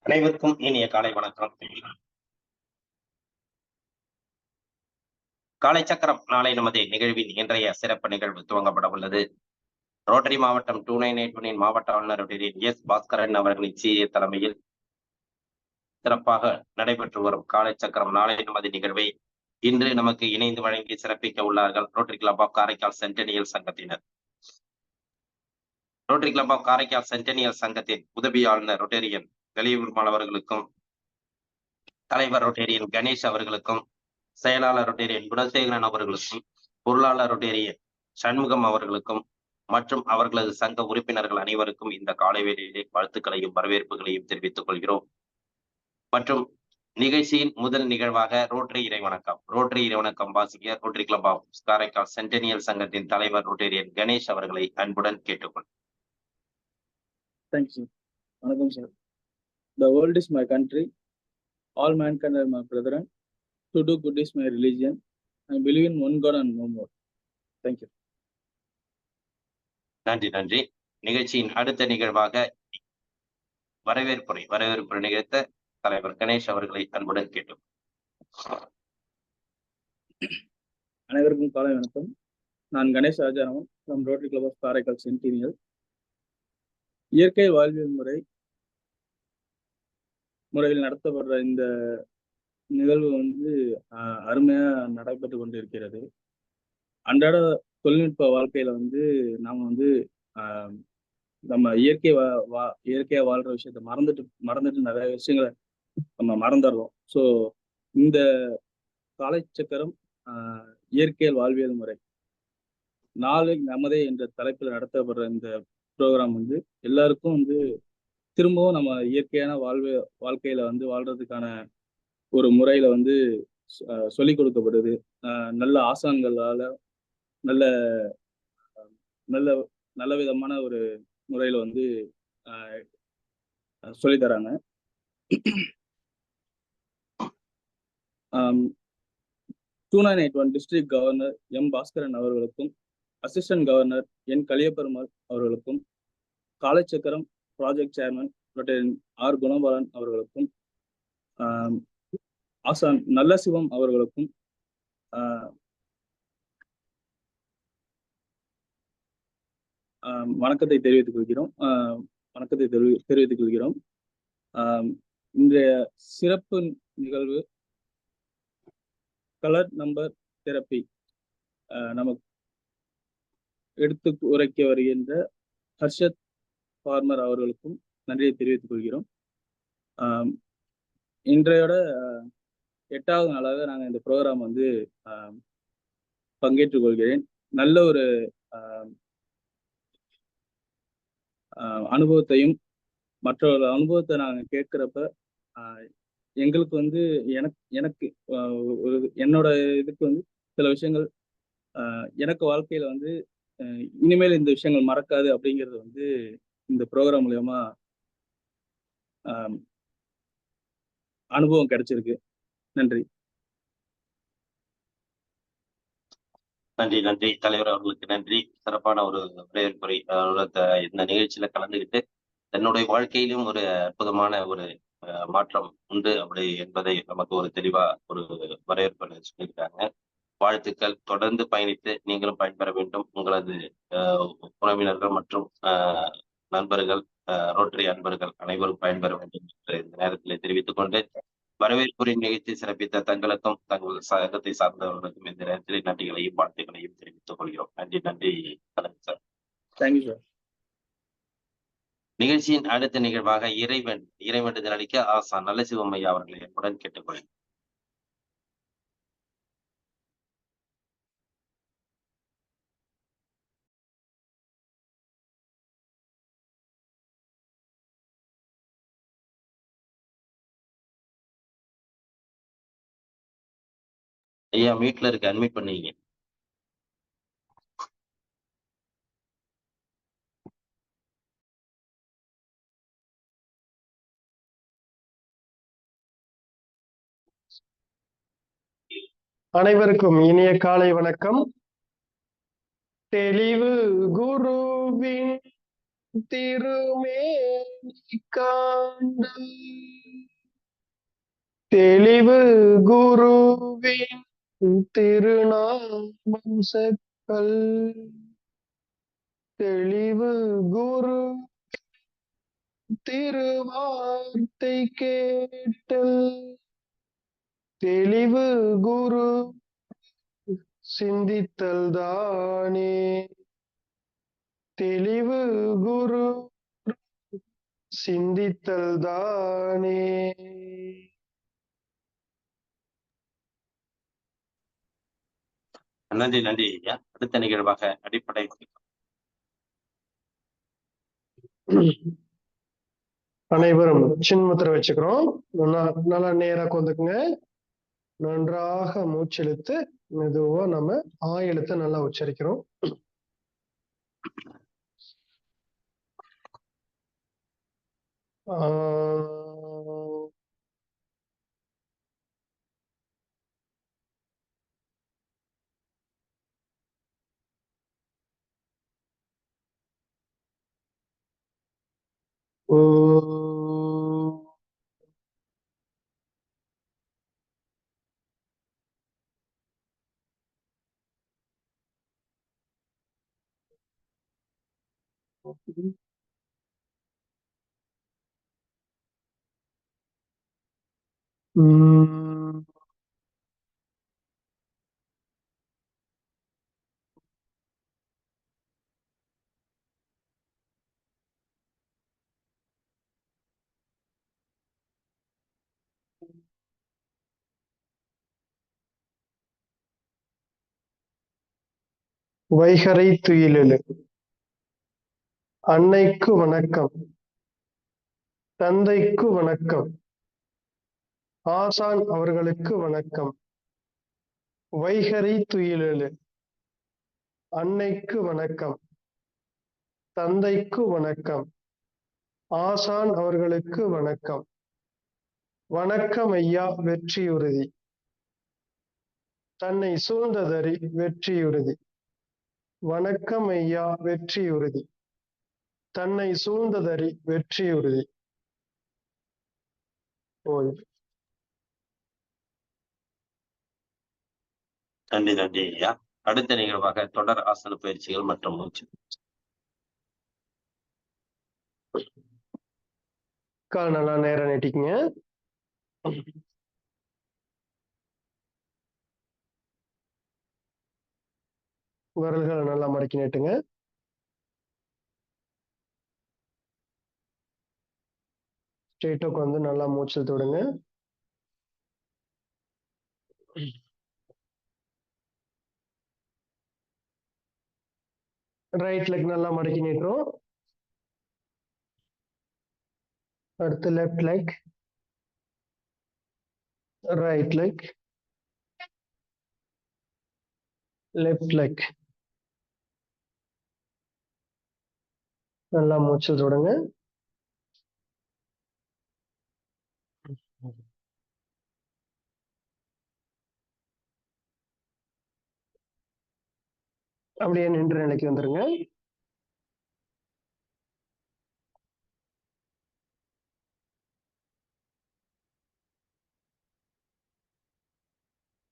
அனைவருக்கும் இனிய காலை வணக்கம். காலை சக்கரம் நாளை நமது நிகழ்வின் இன்றைய சிறப்பு நிகழ்வு துவங்கப்பட உள்ளது. ரோட்டரி மாவட்டம் 2981 மாவட்ட ஆளுநர் பாஸ்கரன் அவர்களின் சீரிய தலைமையில் சிறப்பாக நடைபெற்று வரும் காலை சக்கரம் நாளை நமது நிகழ்வை இன்று நமக்கு இணைந்து வழங்கி சிறப்பிக்க உள்ளார்கள் ரோட்டரி கிளப் ஆஃப் காரைக்கால் சென்டெனியல் சங்கத்தினர். ரோட்டரி கிளப் ஆஃப் காரைக்கால் சென்டெனியல் சங்கத்தின் உதவி ஆளுநர் ரொட்டேரியன் வெளியூர்மால் அவர்களுக்கும், தலைவர் ரொட்டேரியன் கணேஷ் அவர்களுக்கும், செயலாளர் ரொட்டேரியன் குணசேகரன் அவர்களுக்கும், பொருளாளர் ரொட்டேரியன் சண்முகம் அவர்களுக்கும் மற்றும் அவர்களது சங்க உறுப்பினர்கள் அனைவருக்கும் இந்த காலை வேளையிலே வாழ்த்துக்களையும் வரவேற்புகளையும் தெரிவித்துக் கொள்கிறோம். மற்றும் நிகழ்ச்சியின் முதல் நிகழ்வாக ரோட்டரி இறைவணக்கம் வாசிக்க ரோட்டரி கிளப் ஆஃப் காரைக்கால் சென்டெனியல் சங்கத்தின் தலைவர் ரொட்டேரியன் கணேஷ் அவர்களை அன்புடன் கேட்டுக்கொள். Thank you. வணக்கம் sir. The world is my country. All mankind are my brethren. To do good is my religion. I believe in one God and no more. Thank you. நன்றி. நிகழ்ச்சியின் அடுத்த நிகழ்வாக வரவேற்புரை நிகழ்த்த தலைவர் கணேஷ் அவர்களை அன்புடன் கேட்டோம். அனைவருக்கும் காலை வணக்கம். நான் Ganesh Rajaraman from Rotary Club of Karaikal Centennial. இயற்கை வாழ்வியல் முறையில் நடத்தப்படுற இந்த நிகழ்வு அருமையா நடைபெற்று கொண்டிருக்கிறது. அன்றாட தொழில்நுட்ப வாழ்க்கையில நாம நம்ம இயற்கையா வாழ்ற விஷயத்த மறந்துட்டு நிறைய விஷயங்களை நம்ம மறந்துடுறோம். ஸோ இந்த காலை சக்கரம் இயற்கையல் வாழ்வியல் முறை நாளை நமதே என்ற தலைப்பில் நடத்தப்படுற இந்த ப்ரோக்ராம் எல்லாருக்கும் திரும்பவும் நம்ம இயற்கையான வாழ்க்கையில வாழ்றதுக்கான ஒரு முறையில சொல்லிக் கொடுக்கப்படுது. நல்ல ஆசான்களால நல்ல நல்ல நல்ல விதமான ஒரு முறையில சொல்லித்தராங்க. 2981 டிஸ்ட்ரிக்ட் கவர்னர் பாஸ்கரன் அவர்களுக்கும், அசிஸ்டன்ட் கவர்னர் கலியபெருமாள் அவர்களுக்கும், காலை சக்கரம் ப்ராஜெக்ட் சேர்மன் குணபாலன் அவர்களுக்கும், ஆசான் நல்ல சிவம் அவர்களுக்கும், வணக்கத்தை தெரிவித்துக் கொள்கிறோம். இன்றைய சிறப்பு நிகழ்வு கலர் நம்பர் தெரப்பி நமக்கு எடுத்து உரைக்க வருகின்ற ஹர்ஷத் ஃபார்மர் அவர்களுக்கும் நன்றியை தெரிவித்துக் கொள்கிறோம். இன்றையோட 8வது நாளாக நாங்கள் இந்த ப்ரோக்ராம் பங்கேற்றுக் கொள்கிறேன். நல்ல ஒரு அனுபவத்தையும் மற்றவர்கள் அனுபவத்தை நாங்கள் கேட்கிறப்ப எங்களுக்கு எனக்கு என்னோட இதுக்கு சில விஷயங்கள் எனக்கு வாழ்க்கையில இனிமேல் இந்த விஷயங்கள் மறக்காது அப்படிங்கிறது இந்த ப்ரோக்ராம் மூலயமா அனுபவம் கிடைச்சிருக்கு. நன்றி தலைவர் அவர்களுக்கு நன்றி. சிறப்பான ஒரு வரவேற்புரை. இந்த நிகழ்ச்சியில கலந்துகிட்டு தன்னுடைய வாழ்க்கையிலும் ஒரு அற்புதமான ஒரு மாற்றம் உண்டு அப்படி என்பதை நமக்கு ஒரு தெளிவா ஒரு வரவேற்பு சொல்லியிருக்காங்க. வாழ்த்துக்கள். தொடர்ந்து பயணித்து நீங்களும் பயன்பெற வேண்டும். உங்களது உறவினர்கள் மற்றும் நண்பர்கள், ரோட்டரி அன்பர்கள் அனைவரும் பயன்பெற வேண்டும் என்று இந்த நேரத்தில் தெரிவித்துக் கொண்டு வரவேற்புரை நிகழ்ச்சி சிறப்பித்த தங்களுக்கும் தங்கள் சங்கத்தை சார்ந்தவர்களுக்கும் இந்த நேரத்தில் நன்றிகளையும் வாழ்த்துக்களையும் தெரிவித்துக் கொள்கிறோம். நன்றி சார். Thank you sir. நிகழ்ச்சியின் அடுத்த நிகழ்வாக இறைவேண்டுதல் அளிக்க ஆசான் நல்ல சிவமையா அவர்களை என்புடன் கேட்டுக்கொள்கிறேன். ஐயா மீட்ல இருக்கு, அட்மிட் பண்ணீங்க. அனைவருக்கும் இனிய காலை வணக்கம். தெளிவு குருவின் திருமேனி காண்டல் தெளிவு குருவின் திருநாமம் செப்பல் தெளிவு குரு திருவார்த்தை கேட்டல் தெளிவு குரு சிந்தித்தல் தானே தெளிவு குரு சிந்தித்தல் தானே. நன்றி நன்றி ஐயா. அடுத்த நிகழ்வாக அடிப்படை அனைவரும் சின்முத்திரை வச்சுக்கிறோம். நல்லா நேரா கொண்டுக்குங்க. நன்றாக மூச்செழுத்து மெதுவா நம்ம எழுத்தை நல்லா உச்சரிக்கிறோம். வைகறை துயிலெழு. அன்னைக்கு வணக்கம், தந்தைக்கு வணக்கம், ஆசான் அவர்களுக்கு வணக்கம். வைகறை துயிலெழு. அன்னைக்கு வணக்கம், தந்தைக்கு வணக்கம், ஆசான் அவர்களுக்கு வணக்கம். வணக்கம் ஐயா வெற்றியுறுதி. தன்னை சூழ்ந்ததறி வெற்றியுறுதி. வணக்கம் ஐயா வெற்றியுறுதி. தன்னை சூழ்ந்ததறி வெற்றியுறுதி. ஓய்வு. நன்றி நன்றி ஐயா. அடுத்த நிகழ்வாக தொடர் ஆசன பயிற்சிகள் மற்றும் மூச்சு. கால் நல்லா நேரம் நீட்டிக்குங்க. விரல்களை நல்லா மடக்கி நீட்டுங்க. ஸ்ட்ரெயிட்டாக வந்து நல்லா மூச்சல் தொடுங்க. ரைட் லெக் நல்லா மடக்கி நீட்டுறோம். அடுத்து left leg, right leg, left leg. நல்லா மூச்சல் தொடுங்க. அப்படியே நின்ற நிலைக்கு வந்துருங்க.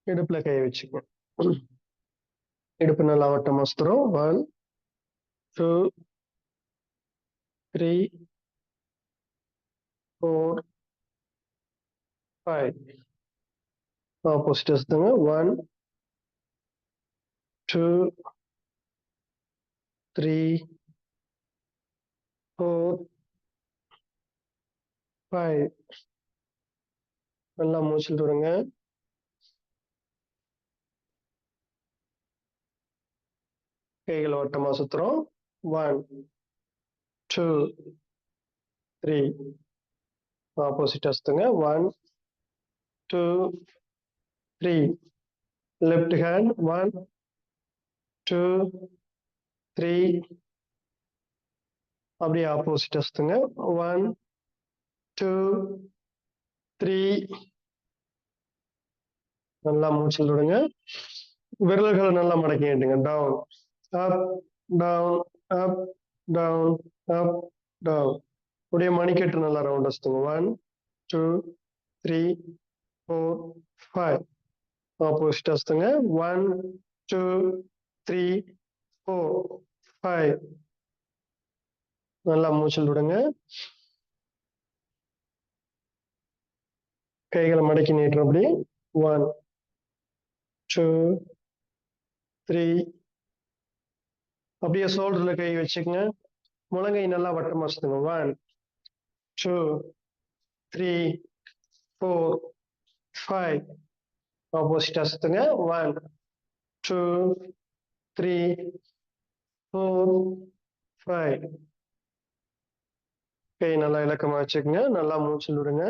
இடுப்புல கையை வச்சுக்கோ. இடுப்பு நல்லா வட்டமா சுத்துறோம். 1 2 3 4 5. ஆப்போசிட் சுத்துங்க. 1 2 3 4 5. நல்லா மூச்சில் விடுங்க. கைகளை வட்டமா சுத்துறோம். 1 2 3. ஆப்போசிட் சுத்துங்க. 1 2 3. Left hand 1 2 3. அப்படியே ஆப்போசிட் சுத்துங்க. 1 2 3. நல்லா மூச்சில் விடுங்க. விரல்களை நல்லா மடக்கி நீட்டுங்க. Down up down up down up, down. அப்படியே மணிக்கட்டு நல்லா ரவுண்ட் வச்சுங்க. 1 2 3 4 5. ஆப்போசிட் வச்சுங்க. 1 2 3 4 5. நல்லா மூச்சல் விடுங்க. கைகளை மடக்கி நீட்டுறோம். அப்படி 1 2 3. அப்படியே ஷோல்டர்ல கை வச்சுக்கங்க. முழங்கை நல்லா வட்டமா வச்சுங்க. 1 2 3 4 5. ஆப்போசிட் வச்சுங்க. 1 2 3 4 5. கை நல்லா இலக்கமா வச்சுக்கோங்க. நல்லா மூச்சல் விடுங்க.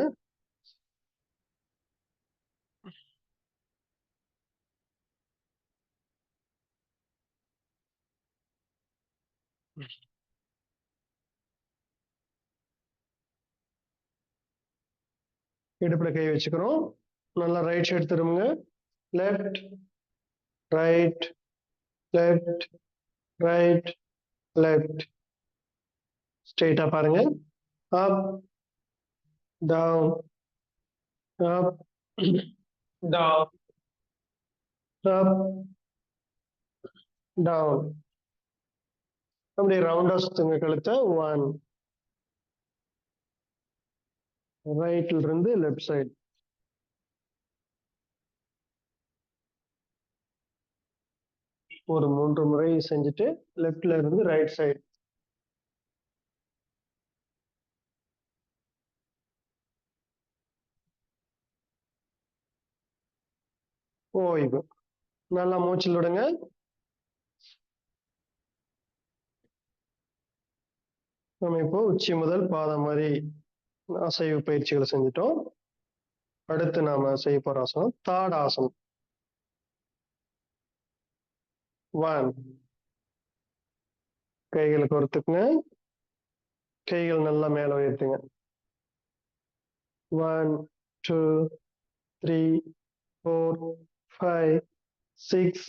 இடுப்புல கை வச்சுக்கிறோம். நல்லா ரைட் சைடு திரும்புங்க. Left right left right left. ஸ்ட்ரெயிட்டா பாருங்க. Up down up down up down. அப்படியே ரவுண்டா சுத்துங்க கழுத்தை. 1 ரைட்ல இருந்து லெஃப்ட் சைடு. ஒரு 3 முறை செஞ்சுட்டு லெஃப்ட்ல இருந்து ரைட் சைடு. ஓய்வு. நல்லா மூச்சல் விடுங்க. நம்ம இப்போ உச்சி முதல் பாதம் மாதிரி அசைவு பயிற்சிகளை செஞ்சுட்டோம். அடுத்து நாம செய்ய போற ஆசனம் தாடாசனம். 1 கைகளை கோர்த்துக்குங்க. கைகள் நல்லா மேல உயர்த்துங்க. 1 2 3 4 5 6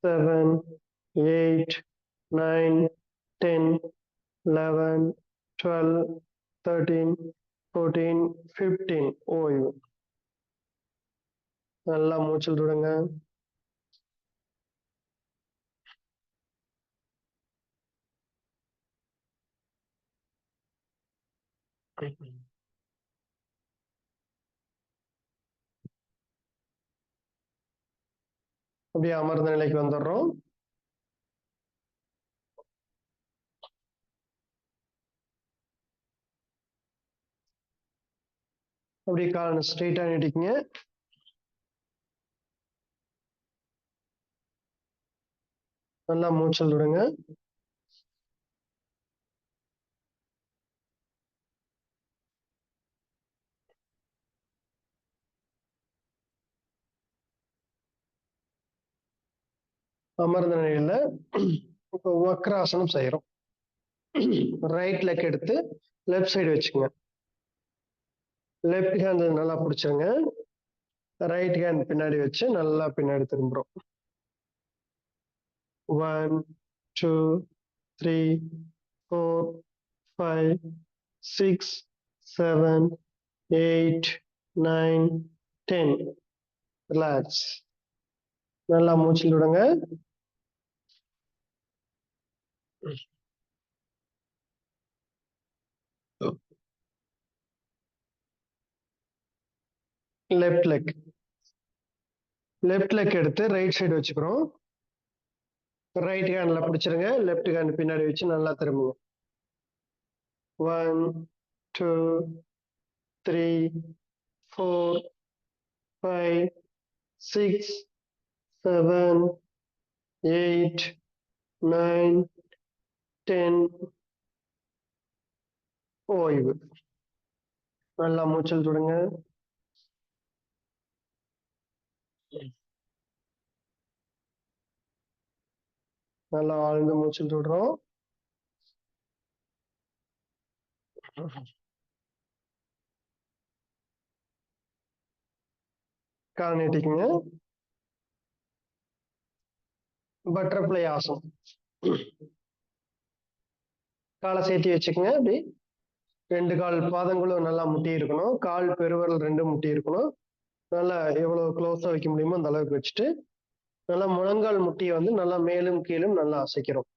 7 8 9 10 11 12 13 14 15. ஓய்வு. நல்லா மூச்சல் விடுங்க. அப்படியே அமர்ந்த நிலைக்கு வந்துடுறோம். அப்படியே கால் ஸ்ட்ரெயிட்டா நீட்டிக்கங்க. நல்லா மூச்சல் விடுங்க. அமர்ந்த நிலையில இப்போ வக்ராசனம் செய்யறோம். ரைட் லெக் எடுத்து லெஃப்ட் சைடு வச்சுக்கோங்க. லெஃப்ட் ஹேண்ட் நல்லா பிடிச்சிருங்க. ரைட் ஹேண்ட் பின்னாடி வச்சு நல்லா பின்னாடி திரும்புறோம். 1 2 3 4 5 6 7 8 9 10. ரிலாக்ஸ். நல்லா மூச்சில் விடுங்க. லெஃப்ட் லெக் எடுத்து ரைட் சைடு வச்சுக்கிறோம். ரைட் ஹேண்ட்ல பிடிச்சிருங்க. லெஃப்ட் ஹேண்ட் பின்னாடி வச்சு நல்லா திரும்புங்க. 1 2 3 4 5 6 7 8 9 10. ஓய்வு. நல்லா மூச்சல் விடுங்க. நல்லா ஆழ்ந்து மூச்சல் விடுறோம். கால் நீட்டிக்குங்க. பட்டர்ஃப்ளை ஆசனம். காலை சேர்த்து வச்சுக்கோங்க. அப்படி 2 கால் பாதங்களும் நல்லா முட்டி இருக்கணும். கால் பெருவிரல் 2 முட்டி இருக்கணும். நல்லா எவ்வளவு க்ளோஸா வைக்க முடியுமோ அந்த அளவுக்கு வச்சுட்டு நல்லா முழங்கால் முட்டியை வந்து நல்லா மேலும் கீழும் நல்லா அசைக்கிறோம்.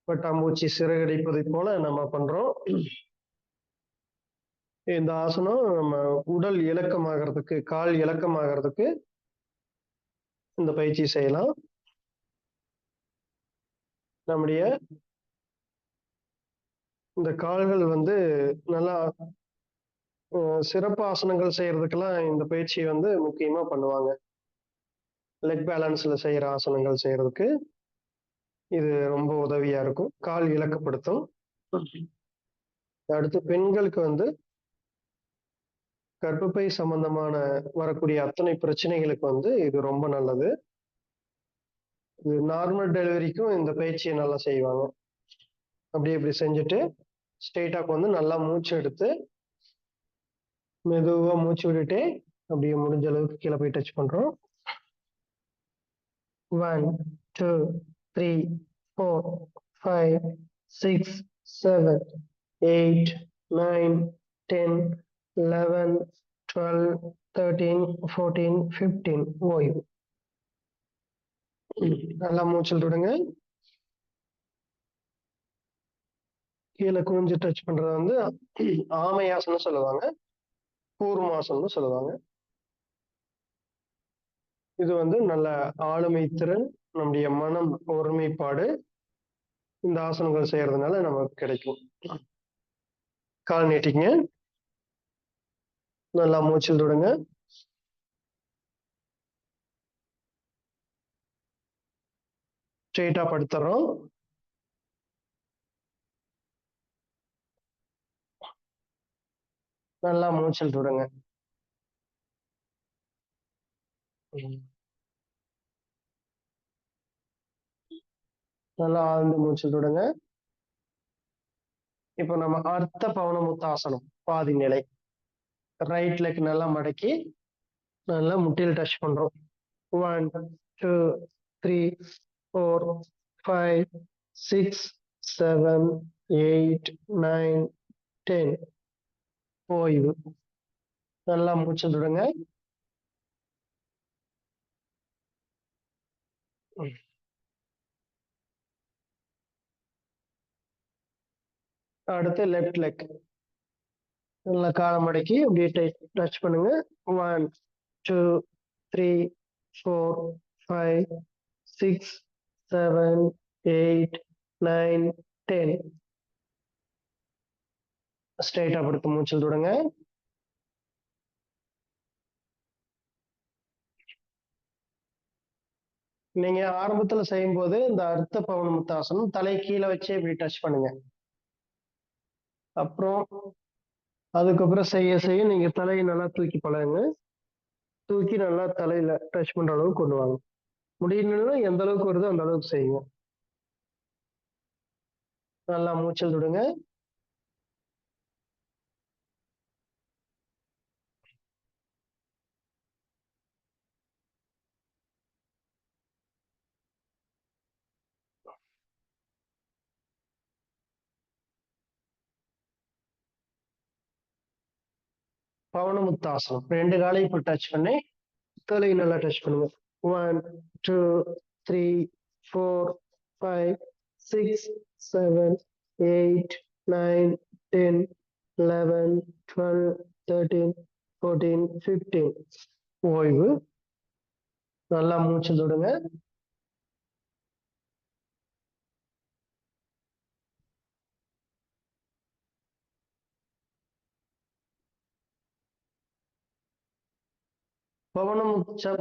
பட்டாம்பூச்சி சிறகடிப்பதை போல நம்ம பண்றோம். இந்த ஆசனம் நம்ம உடல் இலக்கமாகறதுக்கு, கால் இலக்கமாகறதுக்கு இந்த பயிற்சி செய்யலாம். நம்முடைய இந்த கால்கள் வந்து நல்லா சிறப்பு ஆசனங்கள் செய்யறதுக்கெல்லாம் இந்த பயிற்சியை வந்து முக்கியமா பண்ணுவாங்க. லெக் பேலன்ஸ்ல செய்யற ஆசனங்கள் செய்யறதுக்கு இது ரொம்ப உதவியா இருக்கும். கால் இலக்கப்படுத்தும். அடுத்து பெண்களுக்கு வந்து கர்ப்பப்பை சம்பந்தமான வரக்கூடிய அத்தனை பிரச்சனைகளுக்கு வந்து இது ரொம்ப நல்லது. இது நார்மல் டெலிவரிக்கும் இந்த பயிற்சியை நல்லா செய்வாங்க. அப்படியே இப்படி செஞ்சுட்டு ஸ்ட்ரெயிட்டாக்கு வந்து நல்லா மூச்சு எடுத்து மெதுவா மூச்சு விட்டுட்டே அப்படியே முடிஞ்ச அளவுக்கு கீழே போய் டச் பண்றோம். 1 2 3 4 5 6 7 8 9 10 11 12 13 14 15 ஓய்வு. நல்லா மூச்சில் விடுங்க. கீழே குனிஞ்சு டச் பண்றது வந்து ஆமையாசனம் சொல்லுவாங்க, கூர்மாசனம் சொல்லுவாங்க. இது வந்து நல்ல ஆளுமை திறன், நம்முடைய மனம் ஒருமைப்பாடு இந்த ஆசனங்கள் செய்யறதுனால நமக்கு கிடைக்கும். கால் நீட்டிங்க. நல்லா மூச்சில் விடுங்க. ஸ்ட்ரெயிட்டா படுத்துறோம். நல்லா மூச்சில் விடுங்க. நல்லா ஆழ்ந்து மூச்சில் விடுங்க. இப்போ நம்ம அர்த்த பவனமுத்தாசனம் பாதி நிலை. ரைட் லெக் நல்லா மடக்கி நல்லா முட்டியில் டச் பண்றோம். 1 2 3 4 5 6 7 8 9 10 ஓய்வு. நல்லா மூச்சு விடுங்க. அடுத்து லெஃப்ட் லெக் நல்லா காலை மடக்கி அப்படியே டச் பண்ணுங்க. 1 2 3 4 5 6 7 8 9 10 ஸ்ட்ரெயிட்டா படுத்து மூச்சில் விடுங்க. நீங்க ஆரம்பத்துல செய்யும் போது இந்த அர்த்த பவனமுத்தாசனம் தலை கீழே வச்சே இப்படி டச் பண்ணுங்க. அப்புறம் அதுக்கப்புறம் செய்ய செய்ய நீங்க தலையை நல்லா தூக்கி பழகுங்க. தூக்கி நல்லா தலையில டச் பண்ற அளவுக்கு கொண்டு வாங்க. முடியலன்னா எந்த அளவுக்கு வருதோ அந்த அளவுக்கு செய்யுங்க. நல்லா மூச்சல் விடுங்க. பவனமுத்தாசனம் 2 காலையும் இப்போ டச் பண்ணி தலையை நல்லா டச் பண்ணுங்க. 1 2 3 4 5 6 7 8 9 10 11 12 13 14 15 ஓய்வு. நல்லா மூச்சு விடுங்க.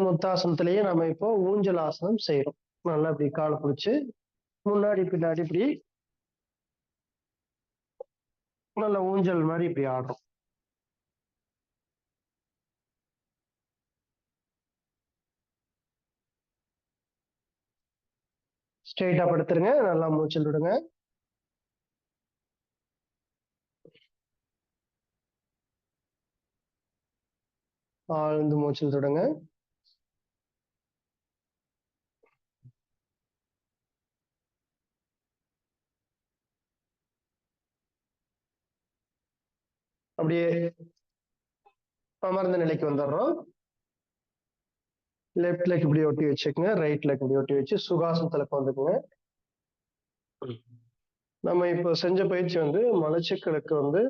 முத்தாசனத்திலேயே நம்ம இப்போ ஊஞ்சல் ஆசனம் செய்யறோம். நல்லா இப்படி காலை பிடிச்சு முன்னாடி பின்னாடி இப்படி நல்ல ஊஞ்சல் மாதிரி இப்படி ஆடுறோம். ஸ்ட்ரெயிட்டா படுத்துருங்க. நல்லா மூச்சல் விடுங்க. ஆழ்ந்து மூச்சல் விடுங்க. அப்படியே அமர்ந்த நிலைக்கு வந்துடுறோம். லெஃப்ட் லெக் இப்படி ஒட்டி வச்சுக்கோங்க, ரைட் லெக் இப்படி ஒட்டி வச்சு சுகாசனத்துல வந்துக்குங்க. நம்ம இப்போ செஞ்ச பயிற்சி வந்து மலச்சிக்கலுக்கு வந்து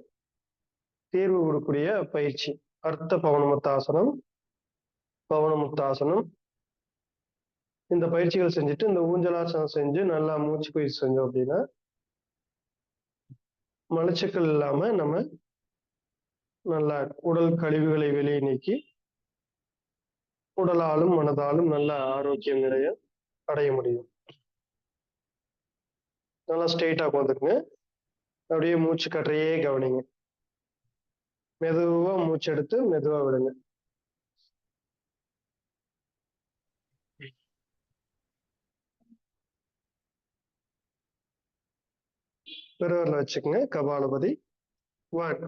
தீர்வு கொடுக்கக்கூடிய பயிற்சி. அர்த்த பவனமுக்தாசனம், பவனமுக்தாசனம். இந்த பயிற்சிகள் செஞ்சுட்டு இந்த ஊஞ்சலாசனம் செஞ்சு நல்லா மூச்சு பயிற்சி செஞ்சோம் அப்படின்னா மலச்சிக்கல் இல்லாம நம்ம நல்ல உடல் கழிவுகளை வெளியே நீக்கி உடலாலும் மனதாலும் நல்ல ஆரோக்கியம் அடைய முடியும். நல்லா ஸ்ட்ரெயிட்டா உட்காந்துக்குங்க. அப்படியே மூச்சு கற்றையே கவனிங்க. மெதுவா மூச்சு எடுத்து மெதுவா விடுங்க. பெருவரில் வச்சுக்கோங்க. கபாலபதி. 1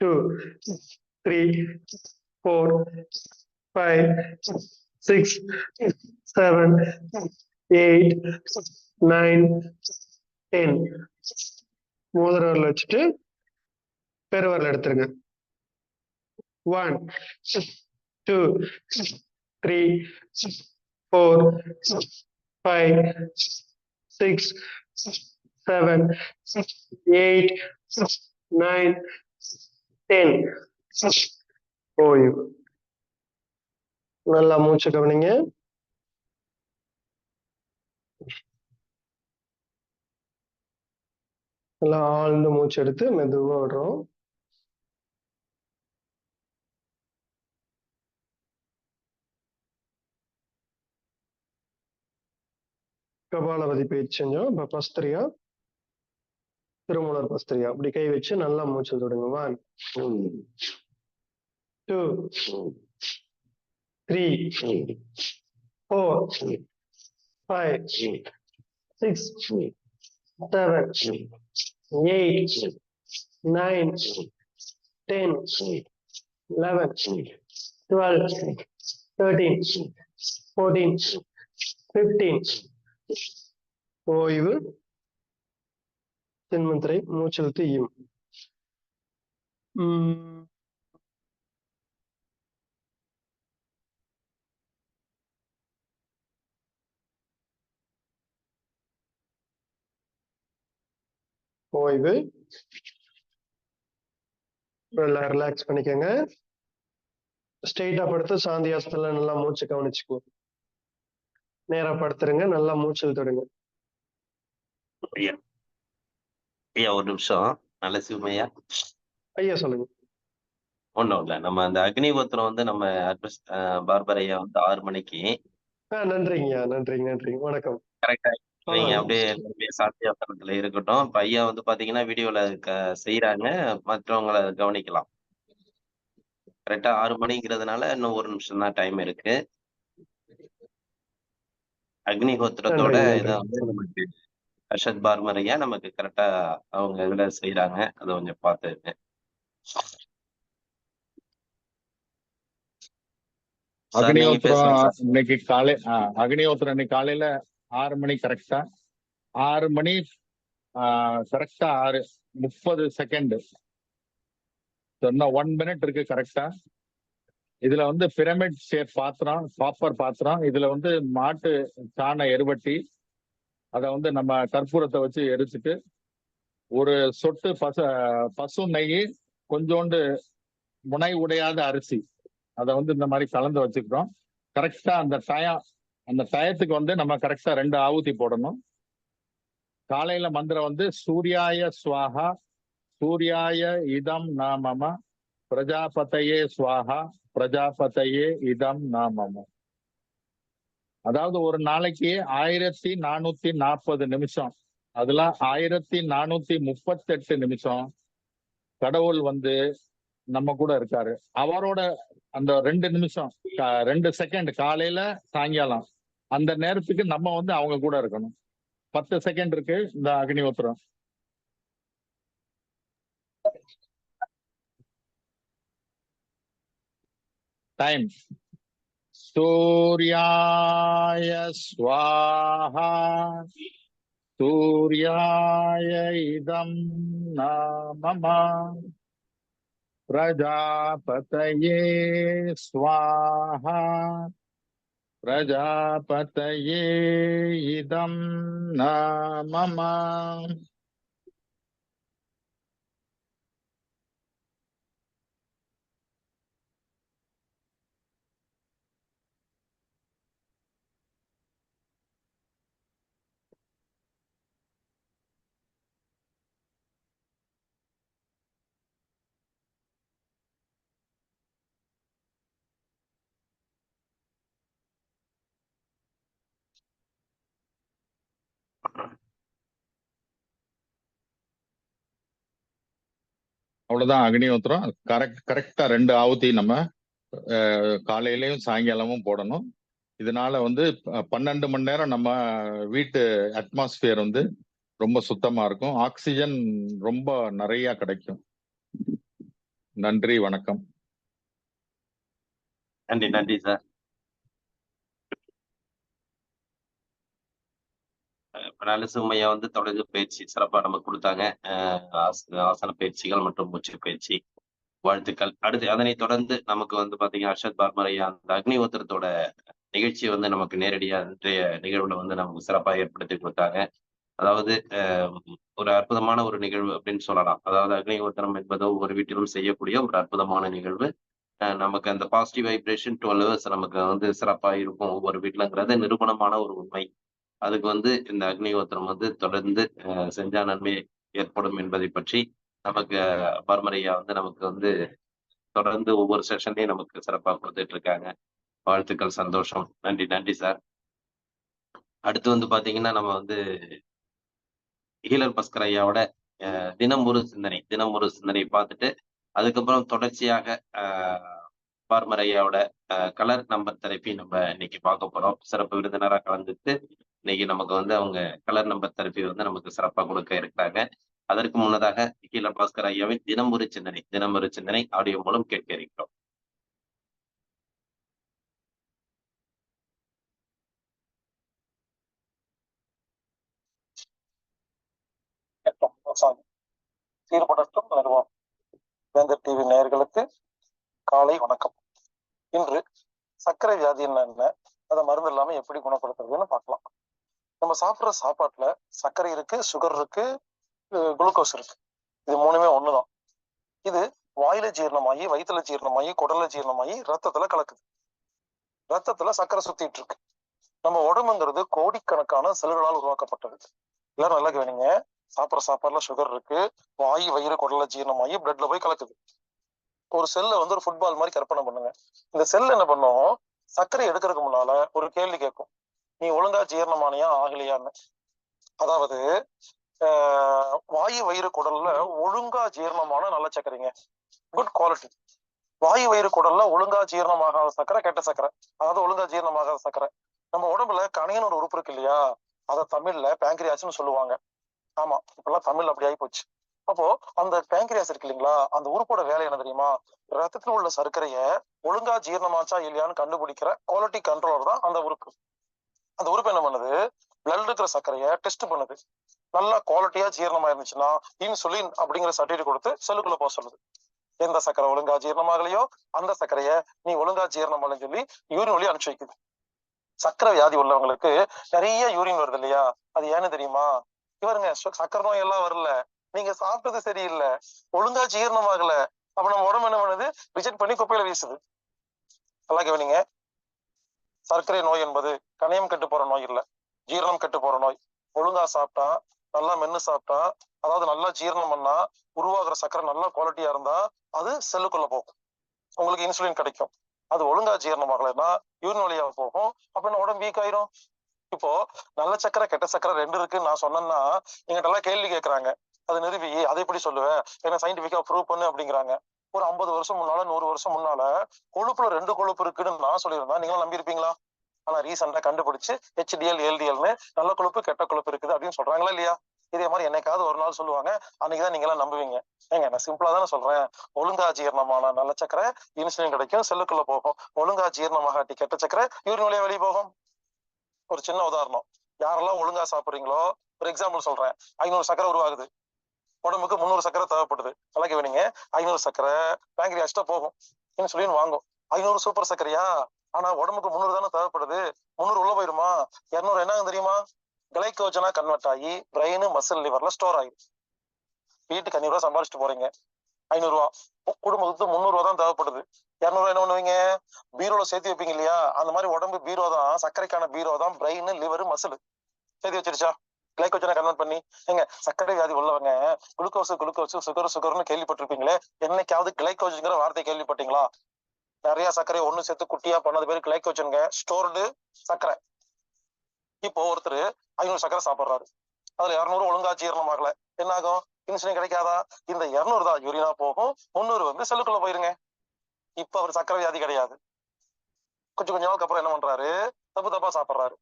2 3 4 5 6 7 8 9 10. மோதிரவரில் வச்சுட்டு பெருவரில் எடுத்துருங்க. 1 2 3 4 5 6 7 8 9 10. ஓய்வு. நல்லா மூச்சு கவனிங்க. நல்லா ஆழ்ந்து மூச்சு எடுத்து மெதுவா விடுறோம். கபாலபதி பயிற்சி செஞ்சோம். இப்ப பஸ்திரியா, திருமூலர் பஸ்திரியா. அப்படி கை வச்சு நல்லா மூச்சு விடுங்க. 1 2 3 4 5 6 7 8 9 10 11 12 13 14 15. ஓய்வு. தென்மந்திரை மூச்செழுத்து இம். ஓய்வு. ரிலாக்ஸ் பண்ணிக்கோங்க. ஸ்ட்ரெயிட்டா படுத்து சாந்தியாசத்துல நல்லா மூச்சு கவனிச்சுக்குவோம். நேரா படுத்துருங்க. நல்லா மூச்சு இழுத்துடுங்க. ஐயா ஐயா ஒரு நிமிஷம். நல்ல சிவமையா. ஐயா சொல்லுங்க. ஒண்ணும் இல்ல. நம்ம அந்த அக்னிஹோத்திரம் வந்து நம்ம அட்ரஸ் பார்பர் ஐயா வந்து 6 மணிக்கு. நன்றிங்கய்யா. நன்றி. வணக்கம். கரெக்டா நீங்க அப்படியே சாத்தியாசனத்துல இருக்கட்டும். இப்ப ஐயா வந்து பாத்தீங்கன்னா வீடியோல செய்யறாங்க. மற்றவங்களை கவனிக்கலாம். கரெக்டா 6 மணிங்கிறதுனால இன்னும் 1 நிமிஷம் தான் டைம் இருக்கு. அக்னிஹோத்திரத்தோட இதை வந்து நமக்கு அர்ஷத் பார்மர் ஐயா நமக்கு கரெக்டா அவங்க இதுல செய்யறாங்க. அதை கொஞ்சம் பார்த்துருங்க. அக்னிஹோத்திரம் இன்னைக்கு காலையில 6 மணி கரெக்டா 6 மணி கரெக்டா 6:30 சொன்ன 1 மினிட் இருக்கு கரெக்டா. இதுல வந்து பிரமிட் ஷேப் பாத்திரம், காப்பர் பாத்திரம். இதுல வந்து மாட்டு சாண எருவட்டி, அதை வந்து நம்ம கற்பூரத்தை வச்சு எரிச்சுட்டு ஒரு சொட்டு பசு நெய், கொஞ்சோண்டு முனை உடையாத அரிசி, அதை வந்து இந்த மாதிரி கலந்து வச்சுக்கிறோம். கரெக்டா அந்த டயத்துக்கு வந்து நம்ம கரெக்டா 2 ஆவுதி போடணும். காலையில மந்திரம் வந்து சூர்யாய ஸ்வாஹா, சூர்யாய இதம் நாமம, பிரஜாபதையே ஸ்வாஹா, பிரஜாபதையே இதம் நாமம. அதாவது ஒரு நாளைக்கு 1440 நிமிஷம், அதுல 1438 நிமிஷம் கடவுள் வந்து நம்ம கூட இருக்காரு. அவரோட அந்த 2 நிமிஷம் 2 செகண்ட் காலையில சாயங்காலம் அந்த நேரத்துக்கு நம்ம வந்து அவங்க கூட இருக்கணும். 10 செகண்ட் இருக்கு இந்த அக்னிஹோத்திரம். டைம். சூர்யாய ஸ்வாஹா, சூர்யாய இதம் நாமம, பிரஜாபதயே ஸ்வாஹா பிரஜாபதயே இதம் ந மம. அவ்வளவுதான் அக்னிஹோத்திரம். கரெக்டா 2 ஆவுத்தி நம்ம காலையிலயும் சாயங்காலமும் போடணும். இதனால 12 மணி நேரம் நம்ம வீட்டு அட்மாஸ்பியர் ரொம்ப சுத்தமா இருக்கும். ஆக்சிஜன் ரொம்ப நிறைய கிடைக்கும். நன்றி, வணக்கம். நன்றி நன்றி சார். நலசுமையா தொடர்ந்து பயிற்சி சிறப்பா நமக்கு கொடுத்தாங்க. ஆசன பயிற்சிகள் மற்றும் மூச்சு பயிற்சி. வாழ்த்துக்கள். அடுத்து அதனைத் தொடர்ந்து நமக்கு பாத்தீங்கன்னா அர்ஷத் பார்மரையா அந்த அக்னிஹோத்திரத்தோட நிகழ்ச்சியை நமக்கு நேரடியா இன்றைய நிகழ்வுல நமக்கு சிறப்பா ஏற்படுத்தி கொடுத்தாங்க. அதாவது ஒரு அற்புதமான ஒரு நிகழ்வு அப்படின்னு சொல்லலாம். அதாவது அக்னிஹோத்திரம் என்பது ஒவ்வொரு வீட்டிலும் செய்யக்கூடிய ஒரு அற்புதமான நிகழ்வு. நமக்கு அந்த பாசிட்டிவ் வைப்ரேஷன் 12 hours நமக்கு சிறப்பா இருக்கும் ஒவ்வொரு வீட்டுலங்கிறது நிரூபணமான ஒரு உண்மை. அதுக்கு இந்த அக்னிஹோத்திரம் தொடர்ந்து செஞ்சா நன்மை ஏற்படும் என்பதை பற்றி நமக்கு பார்மரையா நமக்கு தொடர்ந்து ஒவ்வொரு செஷன்லையும் நமக்கு சிறப்பா கொடுத்துட்டு இருக்காங்க. வாழ்த்துக்கள், சந்தோஷம். நன்றி நன்றி சார். அடுத்து பாத்தீங்கன்னா நம்ம ஹீலர் பஸ்கர் ஐயாவோட தினம் ஒரு சிந்தனை பார்த்துட்டு அதுக்கப்புறம் தொடர்ச்சியாக பார்மர் ஐயாவோட கலர் நம்பர் தெரப்பி நம்ம இன்னைக்கு பார்க்க போறோம். சிறப்பு விருந்தினராக கலந்துட்டு இன்னைக்கு நமக்கு அவங்க கலர் நம்பர் தெரப்பி நமக்கு சிறப்பா கொடுக்க இருக்கிறாங்க. அதற்கு முன்னதாக ஹீலர் பாஸ்கர் ஐயாவின் தினம் ஒரு சிந்தனை ஆடியோ மூலம் கேட்க இருக்கிறோம். சீர்படட்டும் நிறுவனம் வேந்தர் டிவி நேயர்களுக்கு காலை வணக்கம். இன்று சர்க்கரை வியாதி என்ன, அதை மருந்து இல்லாம எப்படி குணப்படுத்துறதுன்னு பார்க்கலாம். நம்ம சாப்பிட்ற சாப்பாட்டுல சர்க்கரை இருக்கு, சுகர் இருக்கு, குளுக்கோஸ் இருக்கு. இது மூணுமே ஒண்ணுதான். இது வாயில ஜீரணமாகி, வயிற்றுல ஜீரணமாகி, குடல்ல ஜீரணமாகி ரத்தத்துல கலக்குது. ரத்தத்துல சர்க்கரை சுத்திட்டு இருக்கு. நம்ம உடம்புங்கிறது கோடிக்கணக்கான செல்களால் உருவாக்கப்பட்டது. எல்லாரும் நல்லா கவனிங்க. சாப்பிட்ற சாப்பாடுல சுகர் இருக்கு, வயிறு குடல்ல ஜீரணமாகி பிளட்ல போய் கலக்குது. ஒரு செல்லை ஒரு ஃபுட்பால் மாதிரி கற்பனை பண்ணுங்க. இந்த செல் என்ன பண்ணும், சர்க்கரை எடுக்கிறதுக்கு முன்னால ஒரு கேள்வி கேட்கும், நீ ஒழுங்கா ஜீரணமானியா ஆகலையான்னு. அதாவது வயிறு குடல்ல ஒழுங்கா ஜீரணமான நல்ல சர்க்கரைங்க, குட் குவாலிட்டி. வயிறு குடல்ல ஒழுங்கா ஜீரணமாகாத சர்க்கரை கெட்ட சர்க்கரை, அதாவது ஒழுங்கா ஜீரணமாகாத சர்க்கரை. நம்ம உடம்புல கணையன்னு ஒரு உறுப்பு இருக்கு இல்லையா, அதை தமிழ்ல பேங்க்ரியாஸ்ன்னு சொல்லுவாங்க. ஆமா, இப்பெல்லாம் தமிழ் அப்படி ஆகி போச்சு. அப்போ அந்த பேங்க்ரியாஸ் இருக்கு இல்லைங்களா, அந்த உறுப்போட வேலை என்ன தெரியுமா, ரத்தத்துல உள்ள சர்க்கரைய ஒழுங்கா ஜீரணமாச்சா இல்லையான்னு கண்டுபிடிக்கிற குவாலிட்டி கண்ட்ரோலர் தான் அந்த உறுப்பு. அந்த உறுப்பு என்ன பண்ணுது, பிளட் இருக்கிற சர்க்கரைய டெஸ்ட் பண்ணுது. நல்லா குவாலிட்டியா ஜீரணமா இருந்துச்சுன்னா இன்சுலின் அப்படிங்கிற சர்டிஃபிகேட் கொடுத்து செல்லுக்குள்ள போக சொல்லுது. எந்த சர்க்கரை ஒழுங்கா ஜீரணமாகலையோ அந்த சர்க்கரைய நீ ஒழுங்கா ஜீரணமாகலன்னு சொல்லி யூரின் வழி அனுப்பிச்சு வைக்குது. சர்க்கரை வியாதி உள்ளவங்களுக்கு நிறைய யூரின் வருது இல்லையா, அது ஏன்னு தெரியுமா, இவருங்க சர்க்கரை நோய் எல்லாம் வரல, நீங்க சாப்பிட்டது சரியில்லை, ஒழுங்கா ஜீரணமாகல. அப்ப நம்ம உடம்பு என்ன பண்ணுது, ரிஜெக்ட் பண்ணி குப்பையில வீசுது. நல்லா கவனிங்க. சர்க்கரை நோய் என்பது கணையம் கெட்டு போற நோய் இல்லை, ஜீரணம் கெட்டு போற நோய். ஒழுங்கா சாப்பிட்டா, நல்லா மென்னு சாப்பிட்டா, அதாவது நல்லா ஜீரணம் பண்ணா உருவாகிற சர்க்கரை நல்ல குவாலிட்டியா இருந்தா அது செல்லுக்குள்ள போகும், உங்களுக்கு இன்சுலின் கிடைக்கும். அது ஒழுங்கா ஜீரணமாகலைன்னா யூரின் வழியா போகும், அப்ப என்ன உடம்பு வீக் ஆயிரும். இப்போ நல்ல சக்கரை கெட்ட சக்கரை 2 இருக்குன்னு நான் சொன்னேன்னா எங்கிட்ட எல்லாம் கேள்வி கேட்கறாங்க, அது நிறுவி அதை எப்படி சொல்லுவேன், என்ன சயின்டிபிக்கா ப்ரூவ் பண்ணு அப்படிங்கிறாங்க. ஒரு 50 வருஷம் முன்னால 100 வருஷம் முன்னால கொழுப்புல 2 கொழுப்பு இருக்குன்னு நான் சொல்லியிருந்தா நீங்களும் நம்பி இருப்பீங்களா? ஆனா ரீசெண்டா கண்டுபிடிச்சு HDL LDLன்னு நல்ல கொழுப்பு கெட்ட கொழுப்பு இருக்குது அப்படின்னு சொல்றாங்களா இல்லையா? இதே மாதிரி என்னைக்காவது ஒரு நாள் சொல்லுவாங்க, அன்னைக்குதான் நீங்க எல்லாம் நம்புவீங்க. ஏங்க நான் சிம்பிளா தானே சொல்றேன், ஒழுங்கா ஜீரணமான நல்ல சக்கரை இன்சுலின் கிடைக்கும், செல்லுக்குள்ள போகும். ஒழுங்கா ஜீரணமாகாட்டி கெட்ட சக்கரை யூரின் வழியா வெளியே போகும். ஒரு சின்ன உதாரணம், யாரெல்லாம் ஒழுங்கா சாப்பிடுறீங்களோ, ஒரு எக்ஸாம்பிள் சொல்றேன், 500 சக்கரை உருவாகுது. உடம்புக்கு 300 சக்கரை தேவைப்படுது. நல்லா கவனிங்க. 500 சக்கரை பேங்க்ரியாஸ்ட போகும். இன்சுலின் வாங்கும். 500 சூப்பர் சர்க்கரையா? ஆனா உடம்புக்கு 300 தானே தேவைப்படுது. 300 உள்ள போயிருமா? 200 என்ன தெரியுமா? கிளைக்கோஜனா கன்வெர்ட் ஆகி பிரெயின், மசில், லிவர்ல ஸ்டோர் ஆயிடும். வீட்டுக்கு 500 ரூபாய் சம்பாதிச்சுட்டு போறீங்க. 500 ரூபாய் குடும்பத்துக்கு 300 ரூபாய் தான் தேவைப்படுது. 200 ரூபாய் என்ன பண்ணுவீங்க? பீரோல சேர்த்து வைப்பீங்க இல்லையா? அந்த மாதிரி உடம்பு பீரோ தான், சர்க்கரைக்கான பீரோ தான் பிரெயின், லிவர், மசில். சேர்த்து வச்சிருச்சா? கிளைக்கோஜனை கன்வெர்ட் பண்ணி. ஏங்க சர்க்கரை வியாதி உள்ளவங்க குளுக்கோஸ் சுகர் சுகர்னு கேள்விப்பட்டிருப்பீங்களே, என்னைக்காவது கிளைக்கோஜன்ங்கிற வார்த்தை கேள்விப்பட்டீங்களா? நிறைய சர்க்கரை ஒண்ணு சேர்த்து குட்டியா பண்ணது பேரு கிளைக்கோஜன்ங்க, ஸ்டோர்டு சர்க்கரை. இப்போ ஒருத்தர் 500 சர்க்கரை சாப்பிடுறாரு, அதுல 200 ஒழுங்கா ஜீரணமாகல, என்ன ஆகும்? இன்சுலின் கிடைக்காதா? இந்த 200 தான் யூரினா போகும், 300 செல்லுக்குள்ள போயிருங்க. இப்ப அவர் சர்க்கரை வியாதி கிடையாது. கொஞ்சம் நாளுக்கு அப்புறம் என்ன பண்றாரு? தப்பு தப்பா சாப்பிடுறாரு.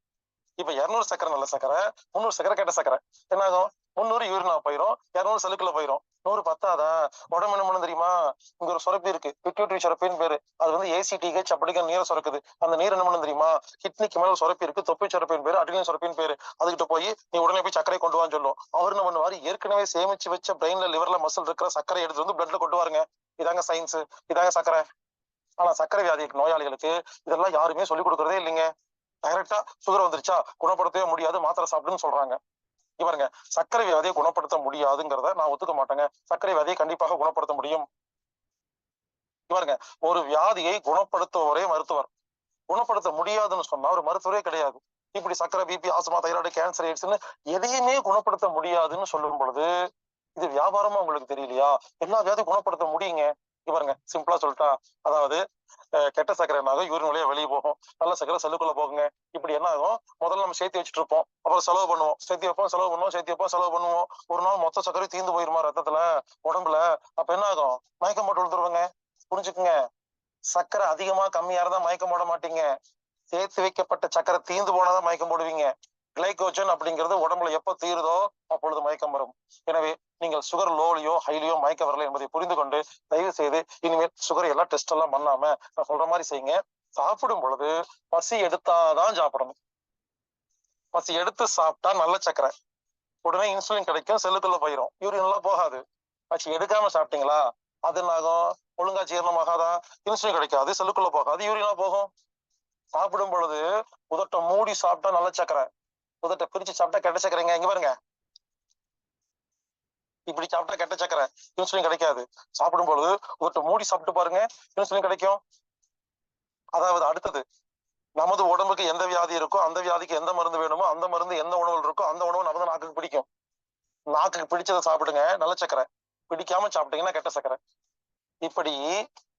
இப்ப 200 சக்கரை நல்ல சக்கரை, 300 சக்கரை கெட்ட சக்கரை. என்ன ஆகும்? 300 யூரினா போயிரும், 200 செல்லுக்குள்ள போயிரும். 100 பத்தாதா? உடம்பு என்ன பண்ணு தெரியுமா? இங்க ஒரு சுரப்பி இருக்கு, பிட்யூட்டரி சுரப்பின்னு பேரு. அது வந்து ACTH அப்படிங்கிற நீரை சுரக்குது. அந்த நீர் என்ன பண்ணு தெரியுமா? கிட்னிக்கு மேல சுரப்பி இருக்கு, தொப்பை சுரப்பின்னு பேரு, அட்ரினல் சுரப்பின்னு பேரு. அதுகிட்ட போய் நீ உடனே போய் சர்க்கரை கொண்டு வான்னு சொல்லும். அவர் என்ன பண்ணுவாரு? ஏற்கனவே சேமிச்சு வச்ச பிரெயின்ல, லிவர்ல, மசில் இருக்கிற சர்க்கரை எடுத்து வந்து பிளட்ல கொண்டு வாருங்க. இதாங்க சயின்ஸ், இதாங்க சர்க்கரை. ஆனா சர்க்கரை வியாதி நோயாளிகளுக்கு இதெல்லாம் யாருமே சொல்லிக் கொடுக்கறதே இல்லைங்க. டைரக்டா சுகர் வந்துருச்சா குணப்படுத்தவே முடியாது, மாத்திரை சாப்பிடுன்னு சொல்றாங்க. இவருங்க சர்க்கரை வியாதியை குணப்படுத்த முடியாதுங்கிறத நான் ஒத்துக்க மாட்டேங்க. சர்க்கரை வியாதியை கண்டிப்பாக குணப்படுத்த முடியும். இவருங்க ஒரு வியாதியை குணப்படுத்துவரே மருத்துவர், குணப்படுத்த முடியாதுன்னு சொன்னா ஒரு மருத்துவரே கிடையாது. இப்படி சர்க்கரை, பிபி, ஆஸ்மா, தைராய்டு, கேன்சர், எய்ட்ஸ்ன்னு எதையுமே குணப்படுத்த முடியாதுன்னு சொல்லும் பொழுது இது வியாபாரமா உங்களுக்கு தெரியலையா? எல்லா வியாதியும் குணப்படுத்த முடியுங்க. இவருங்க சிம்பிளா சொல்லிட்டா, அதாவது கெட்ட சர்க்கரைனாக யூரின் வழியா வெளியே போகும், நல்ல சர்க்கரை செல்லுக்குள்ள போகுங்க. இப்படி என்ன ஆகும்? முதல்ல நம்ம சேர்த்து வச்சுட்டு இருப்போம், அப்புறம் செலவு பண்ணுவோம், சேர்த்து வைப்போம், செலவு பண்ணுவோம், சேர்த்து வைப்போம், செலவு பண்ணுவோம். ஒரு நாள் மொத்த சர்க்கரை தீர்ந்து போயிருமா ரத்தத்துல, உடம்புல? அப்ப என்ன ஆகும்? மயக்கம் போட்டு விழுந்துருவாங்க. புரிஞ்சுக்குங்க, சர்க்கரை அதிகமா கம்மியா இருந்தா மயக்கம் போட மாட்டீங்க. சேர்த்து வைக்கப்பட்ட சர்க்கரை தீர்ந்து போனாதான் மயக்கம் போடுவீங்க. கிளைகோஜன் அப்படிங்கிறது உடம்புல எப்ப தீருதோ அப்பொழுது மயக்கம் வரும். எனவே நீங்கள் சுகர் லோலியோ ஹைலியோ மயக்கம் வரல என்பதை புரிந்து கொண்டு தயவு செய்து இனிமேல் சுகர் எல்லாம் டெஸ்ட் எல்லாம் பண்ணாம நான் சொல்ற மாதிரி செய்யுங்க. சாப்பிடும் பொழுது பசி எடுத்தாதான் சாப்பிடணும். பசி எடுத்து சாப்பிட்டா நல்ல சர்க்கரை, உடனே இன்சுலின் கிடைக்கும், செல்லுக்குள்ள போயிடும், யூரின் எல்லாம் போகாது. பசி எடுக்காம சாப்பிட்டீங்களா, அது என்னாகும்? ஒழுங்கா ஜீரணமாகாதா? இன்சுலின் கிடைக்காது, செல்லுக்குள்ள போகாது, யூரினா போகும். சாப்பிடும் பொழுது உதட்ட மூடி சாப்பிட்டா நல்ல சர்க்கரை, உதட்ட பிரிச்சு சாப்பிட்டா கெட்ட சர்க்கரைங்க. இங்க பாருங்க, இப்படி சாப்பிட்டா கெட்ட சர்க்கரை, இன்சுலின் கிடைக்காது. சாப்பிடும் பொழுது உதட்ட மூடி சாப்பிட்டு பாருங்க, இன்சுலின் கிடைக்கும். அதாவது அடுத்தது, நமது உடம்புக்கு எந்த வியாதி இருக்கோ அந்த வியாதிக்கு எந்த மருந்து வேணுமோ அந்த மருந்து எந்த உணவுல இருக்கோ அந்த உணவு நமது நாக்குக்கு பிடிக்கும். நாக்குக்கு பிடிச்சதை சாப்பிடுங்க, நல்ல சர்க்கரை. பிடிக்காம சாப்பிட்டீங்கன்னா கெட்ட சர்க்கரை. இப்படி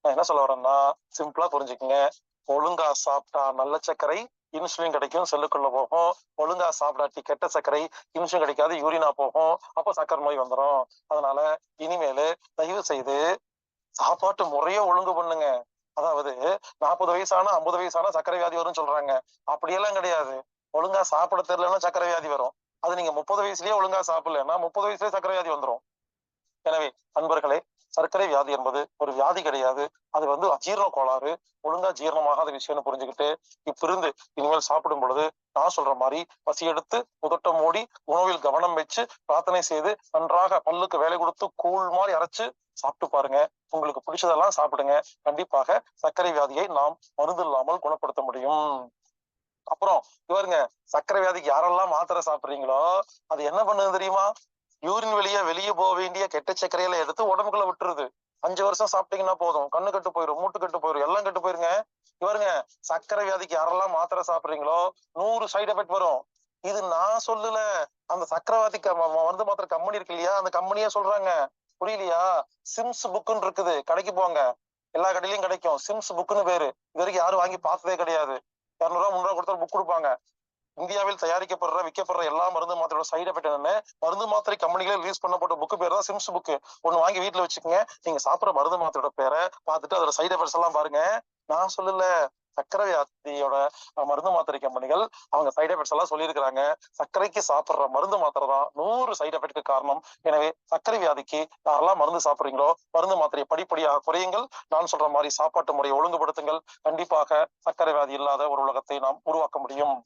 நான் என்ன சொல்ல வரேன்னா சிம்பிளா புரிஞ்சுக்குங்க. ஒழுங்கா சாப்பிட்டா நல்ல சர்க்கரை, இன்சுலின் கிடைக்கும், செல்லுக்குள்ள போகும். ஒழுங்கா சாப்பிடாட்டி கெட்ட சர்க்கரை, இன்சுலின் கிடைக்காது, யூரினா போகும், அப்போ சர்க்கரை நோய் வந்துடும். அதனால இனிமேலு தயவு செய்து சாப்பாட்டு முறைய ஒழுங்கு பண்ணுங்க. அதாவது 40 வயசானா 50 வயசானா சர்க்கரை வியாதி வரும்னு சொல்றாங்க. அப்படியெல்லாம் கிடையாது. ஒழுங்கா சாப்பிட தெரியலன்னா சர்க்கரை வியாதி வரும். அது நீங்க 30 வயசுலயே ஒழுங்கா சாப்பிடலன்னா 30 வயசுலயே சர்க்கரை வியாதி வந்துடும். எனவே நண்பர்களே, சர்க்கரை வியாதி என்பது ஒரு வியாதி கிடையாது, அது வந்து அஜீரண கோளாறு, ஒழுங்கா ஜீரணமாகாத விஷயம்னு புரிஞ்சுக்கிட்டு இப்பிருந்து இனிமேல் சாப்பிடும் பொழுது நான் சொல்ற மாதிரி பசி எடுத்து உதட்டம் மூடி உணவில் கவனம் வச்சு பிரார்த்தனை செய்து நன்றாக பல்லுக்கு வேலை கொடுத்து கூழ் மாதிரி அரைச்சு சாப்பிட்டு பாருங்க. உங்களுக்கு பிடிச்சதெல்லாம் சாப்பிடுங்க. கண்டிப்பாக சர்க்கரை வியாதியை நாம் மருந்து இல்லாமல் குணப்படுத்த முடியும். அப்புறம் இவருங்க சர்க்கரை வியாதிக்கு யாரெல்லாம் மாத்திரை சாப்பிடுறீங்களோ அது என்ன பண்ணுது தெரியுமா? யூரின் வெளியே போக வேண்டிய கெட்ட சர்க்கரையில எடுத்து உடம்புக்குள்ள விட்டுருது. 5 வருஷம் சாப்பிட்டீங்கன்னா போதும், கண்ணு கட்டு போயிடும், மூட்டு கட்டு போயிடும், எல்லாம் கட்டு போயிருங்க. இவருங்க சர்க்கரை வியாதிக்கு யாரெல்லாம் மாத்திரை சாப்பிடுறீங்களோ 100 சைடு எஃபெக்ட் வரும். இது நான் சொல்லல, அந்த சக்கரவாதிக்கு மருந்து மாத்திரை கம்பெனி இருக்கு இல்லையா, அந்த கம்பெனியே சொல்றாங்க. புரியலையா? சிம்ஸ் புக்குன்னு இருக்குது, கடைக்கு போங்க, எல்லா கடையிலயும் கிடைக்கும். சிம்ஸ் புக்குன்னு பேரு. இது வரைக்கும் யாரும் வாங்கி பார்த்ததே கிடையாது. 200 ரூபா 300 ரூபா கொடுத்தா புக் கொடுப்பாங்க. இந்தியாவில் தயாரிக்கப்படுற விற்கப்படுற எல்லா மருந்து மாத்திரையோட சைடு எஃபெக்ட் என்னன்னு மருந்து மாத்திரை கம்பெனிகளே ரிலீஸ் பண்ணப்பட்ட புக்கு பேர் தான் சிம்ஸ் புக்கு. ஒண்ணு வாங்கி வீட்டுல வச்சுக்கோங்க. நீங்க சாப்பிட்ற மருந்து மாத்திரையோட பேரை பார்த்துட்டு அதோட சைடு எஃபெக்ட்ஸ் எல்லாம் பாருங்க. நான் சொல்லல, சர்க்கரை வியாதியோட மருந்து மாத்திரை கம்பெனிகள் அவங்க சைடு எஃபெக்ட்ஸ் எல்லாம் சொல்லியிருக்கிறாங்க. சர்க்கரைக்கு சாப்பிட்ற மருந்து மாத்திரை தான் 100 சைடு எஃபெக்ட்க்கு காரணம். எனவே சர்க்கரை வியாதிக்கு யாரெல்லாம் மருந்து சாப்பிடுறீங்களோ மருந்து மாத்திரையை படிப்படியாக குறையுங்கள். நான் சொல்ற மாதிரி சாப்பாட்டு முறையை ஒழுங்குபடுத்துங்கள். கண்டிப்பாக சர்க்கரை வியாதி இல்லாத ஒரு உலகத்தை நாம் உருவாக்க முடியும்.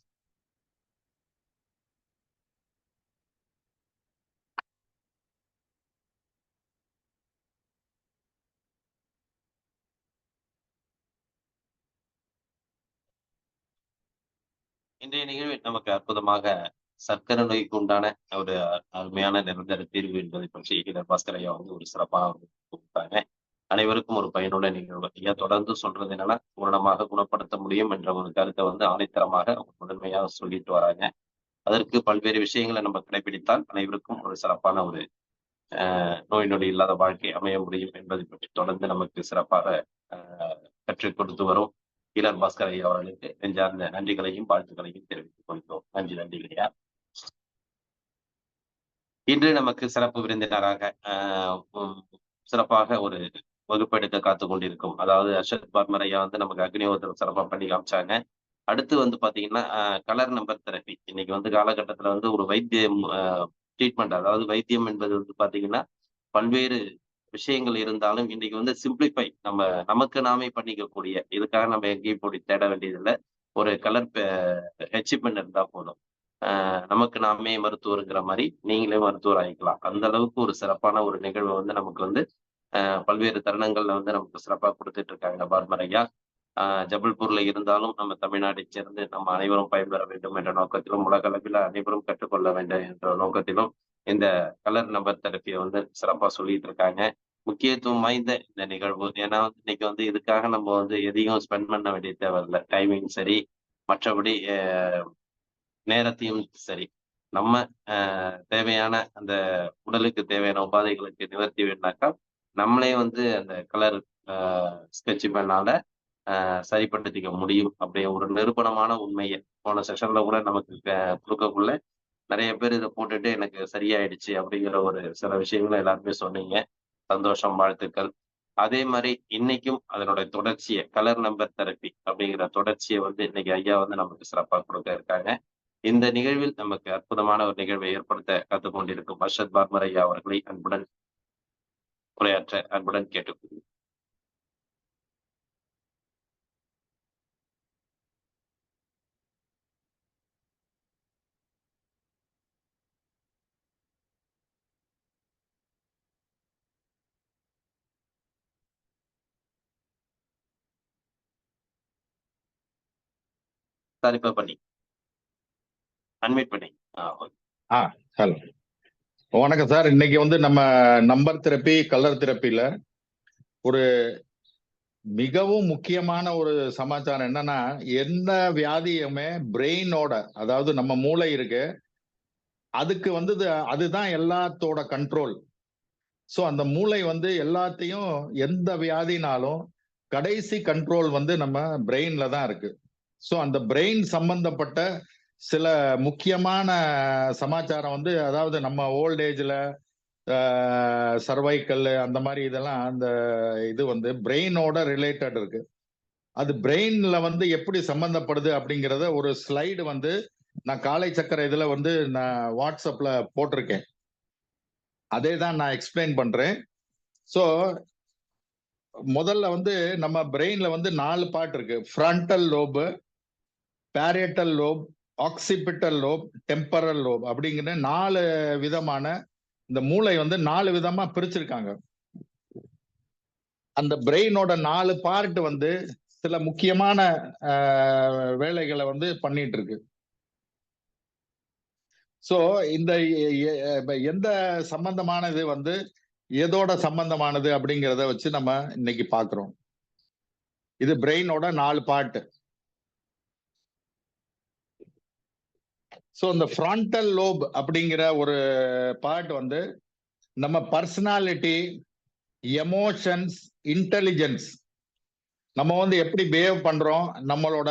இன்றைய நிகழ்வில் நமக்கு அற்புதமாக சர்க்கரை நோய்க்கு உண்டான ஒரு அருமையான நிரந்தர தீர்வு என்பதை பற்றி இதர் பாஸ்கர் ஐயா வந்து ஒரு சிறப்பான கொடுத்தாங்க. அனைவருக்கும் ஒரு பயனுள்ள நிகழ்வு. ஐயா தொடர்ந்து சொல்றது என்னன்னா, பூரணமாக குணப்படுத்த முடியும் என்ற ஒரு கருத்தை வந்து ஆணித்தரமாக அவங்க முதன்மையாக சொல்லிட்டு வராங்க. அதற்கு பல்வேறு விஷயங்களை நம்ம கடைபிடித்தால் அனைவருக்கும் ஒரு சிறப்பான ஒரு நோய் நொடி இல்லாத வாழ்க்கை அமைய முடியும் என்பதை பற்றி தொடர்ந்து நமக்கு சிறப்பாக கற்றுக் கொடுத்து வரும் ஈலர் பாஸ்கர் ஐயா அவர்களுக்கு நெஞ்சார்ந்த நன்றிகளையும் வாழ்த்துக்களையும் தெரிவித்துக் கொள்கிறோம். நன்றி ஐயா. இன்று நமக்கு சிறப்பு விருந்தினராக சிறப்பாக ஒரு வகுப்பெடுக்க காத்து கொண்டிருக்கும், அதாவது அர்ஷத் பார்மர் ஐயா வந்து நமக்கு அக்னிஹோத்திரம் சிறப்பா பண்ணி காமிச்சாங்க. அடுத்து வந்து பாத்தீங்கன்னா கலர் நம்பர் தெரப்பி. இன்னைக்கு வந்து காலகட்டத்துல வந்து ஒரு வைத்தியம் ட்ரீட்மெண்ட், அதாவது வைத்தியம் என்பது வந்து பாத்தீங்கன்னா பல்வேறு விஷயங்கள் இருந்தாலும் இன்னைக்கு வந்து சிம்பிளிஃபை நமக்கு நாமே பண்ணிக்கக்கூடிய, இதுக்காக நம்ம எங்கேயும் போய் தேட வேண்டியதில்லை. ஒரு கலர் ஹெச்மெண்ட் இருந்தா போதும். நமக்கு நாமே மருத்துவருங்கிற மாதிரி நீங்களே மருத்துவர் ஆகிக்கலாம். அந்த அளவுக்கு ஒரு சிறப்பான ஒரு நிகழ்வை வந்து நமக்கு வந்து பல்வேறு தருணங்கள்ல வந்து நமக்கு சிறப்பாக கொடுத்துட்டு இருக்காங்க பார்மர் ஐயா. ஜபல்பூர்ல இருந்தாலும் நம்ம தமிழ்நாட்டை சேர்ந்து நம்ம அனைவரும் பயன்பெற வேண்டும் என்ற நோக்கத்திலும், உலக அளவில் அனைவரும் கற்றுக்கொள்ள வேண்டும் என்ற நோக்கத்திலும் இந்த கலர் நம்பர் தெரப்பியை வந்து சிறப்பா சொல்லிட்டு இருக்காங்க. முக்கியத்துவம் வாய்ந்த இந்த நிகழ்வு. ஏன்னா இன்னைக்கு வந்து இதுக்காக நம்ம வந்து எதையும் ஸ்பெண்ட் பண்ண வேண்டிய தேவையில்லை. டைமிங் சரி, மற்றபடி நேரத்தையும் சரி. நம்ம தேவையான அந்த உடலுக்கு தேவையான உபாதைகளுக்கு நிவர்த்தி வேணாக்கா நம்மளே வந்து அந்த கலர் ஸ்கெட்ச் பெண்ணால சரிப்படுத்திக்க முடியும். அப்படியே ஒரு நிரூபணமான உண்மையை போன செஷன்ல கூட நமக்கு கொடுக்கக்குள்ள நிறைய பேர் இதை போட்டுட்டு எனக்கு சரியாயிடுச்சு அப்படிங்கிற ஒரு சில விஷயங்களை எல்லாருமே சொன்னீங்க. சந்தோஷம், வாழ்த்துக்கள். அதே மாதிரி இன்னைக்கும் அதனுடைய தொடர்ச்சியை கலர் நம்பர் தெரப்பி அப்படிங்கிற தொடர்ச்சியை வந்து இன்னைக்கு ஐயா வந்து நமக்கு சிறப்பாக கொடுக்க இருக்காங்க. இந்த நிகழ்வில் நமக்கு அற்புதமான ஒரு நிகழ்வை ஏற்படுத்த கற்றுக் கொண்டிருக்கும் அர்ஷத் பார்மர் ஐயா அவர்களை அன்புடன் உரையாற்ற அன்புடன் கேட்டுக்கொள்கிறேன். சார் இப்ப பண்ணி அன்மியூட் பண்ணி. ஹலோ, வணக்கம் சார். இன்னைக்கு வந்து நம்ம நம்பர் தெரப்பி, கலர் தெரப்பில ஒரு மிகவும் முக்கியமான ஒரு சமாச்சாரம் என்னன்னா, எந்த வியாதியுமே பிரெயினோட, அதாவது நம்ம மூளை இருக்கு, அதுக்கு வந்து அதுதான் எல்லாத்தோட கண்ட்ரோல். ஸோ அந்த மூளை வந்து எல்லாத்தையும், எந்த வியாதினாலும் கடைசி கண்ட்ரோல் வந்து நம்ம பிரெயின்ல தான் இருக்கு. ஸோ அந்த பிரெயின் சம்பந்தப்பட்ட சில முக்கியமான சமாச்சாரம் வந்து, அதாவது நம்ம ஓல்ட் ஏஜ்ல சர்வைக்கல் அந்த மாதிரி இதெல்லாம், அந்த இது வந்து பிரெயினோட ரிலேட்டட் இருக்கு. அது பிரெயின்ல வந்து எப்படி சம்பந்தப்படுது அப்படிங்கிறத ஒரு ஸ்லைடு வந்து நான் காலை சக்கரை இதுல வந்து நான் வாட்ஸ்அப்ல போட்டிருக்கேன். அதே தான் நான் எக்ஸ்பிளைன் பண்றேன். ஸோ முதல்ல வந்து நம்ம பிரெயின்ல வந்து 4 பார்ட் இருக்கு. Frontal lobe, parietal lobe, occipital lobe, temporal lobe அப்படிங்கிற 4 விதமான இந்த மூளை வந்து 4 விதமா பிரிச்சிருக்காங்க. அந்த பிரெயினோட 4 பார்ட் வந்து சில முக்கியமான வேலைகளை வந்து பண்ணிட்டு இருக்கு. சோ இந்த எந்த சம்பந்தமானது வந்து எதோட சம்பந்தமானது அப்படிங்கிறத வச்சு நம்ம இன்னைக்கு பாக்குறோம். இது பிரெயினோட 4 பார்ட். ஸோ இந்த ஃப்ரண்டல் லோப் அப்படிங்கிற ஒரு பார்ட் வந்து நம்ம பர்சனாலிட்டி, எமோஷன்ஸ், இன்டெலிஜென்ஸ், நம்ம வந்து எப்படி பிஹேவ் பண்றோம், நம்மளோட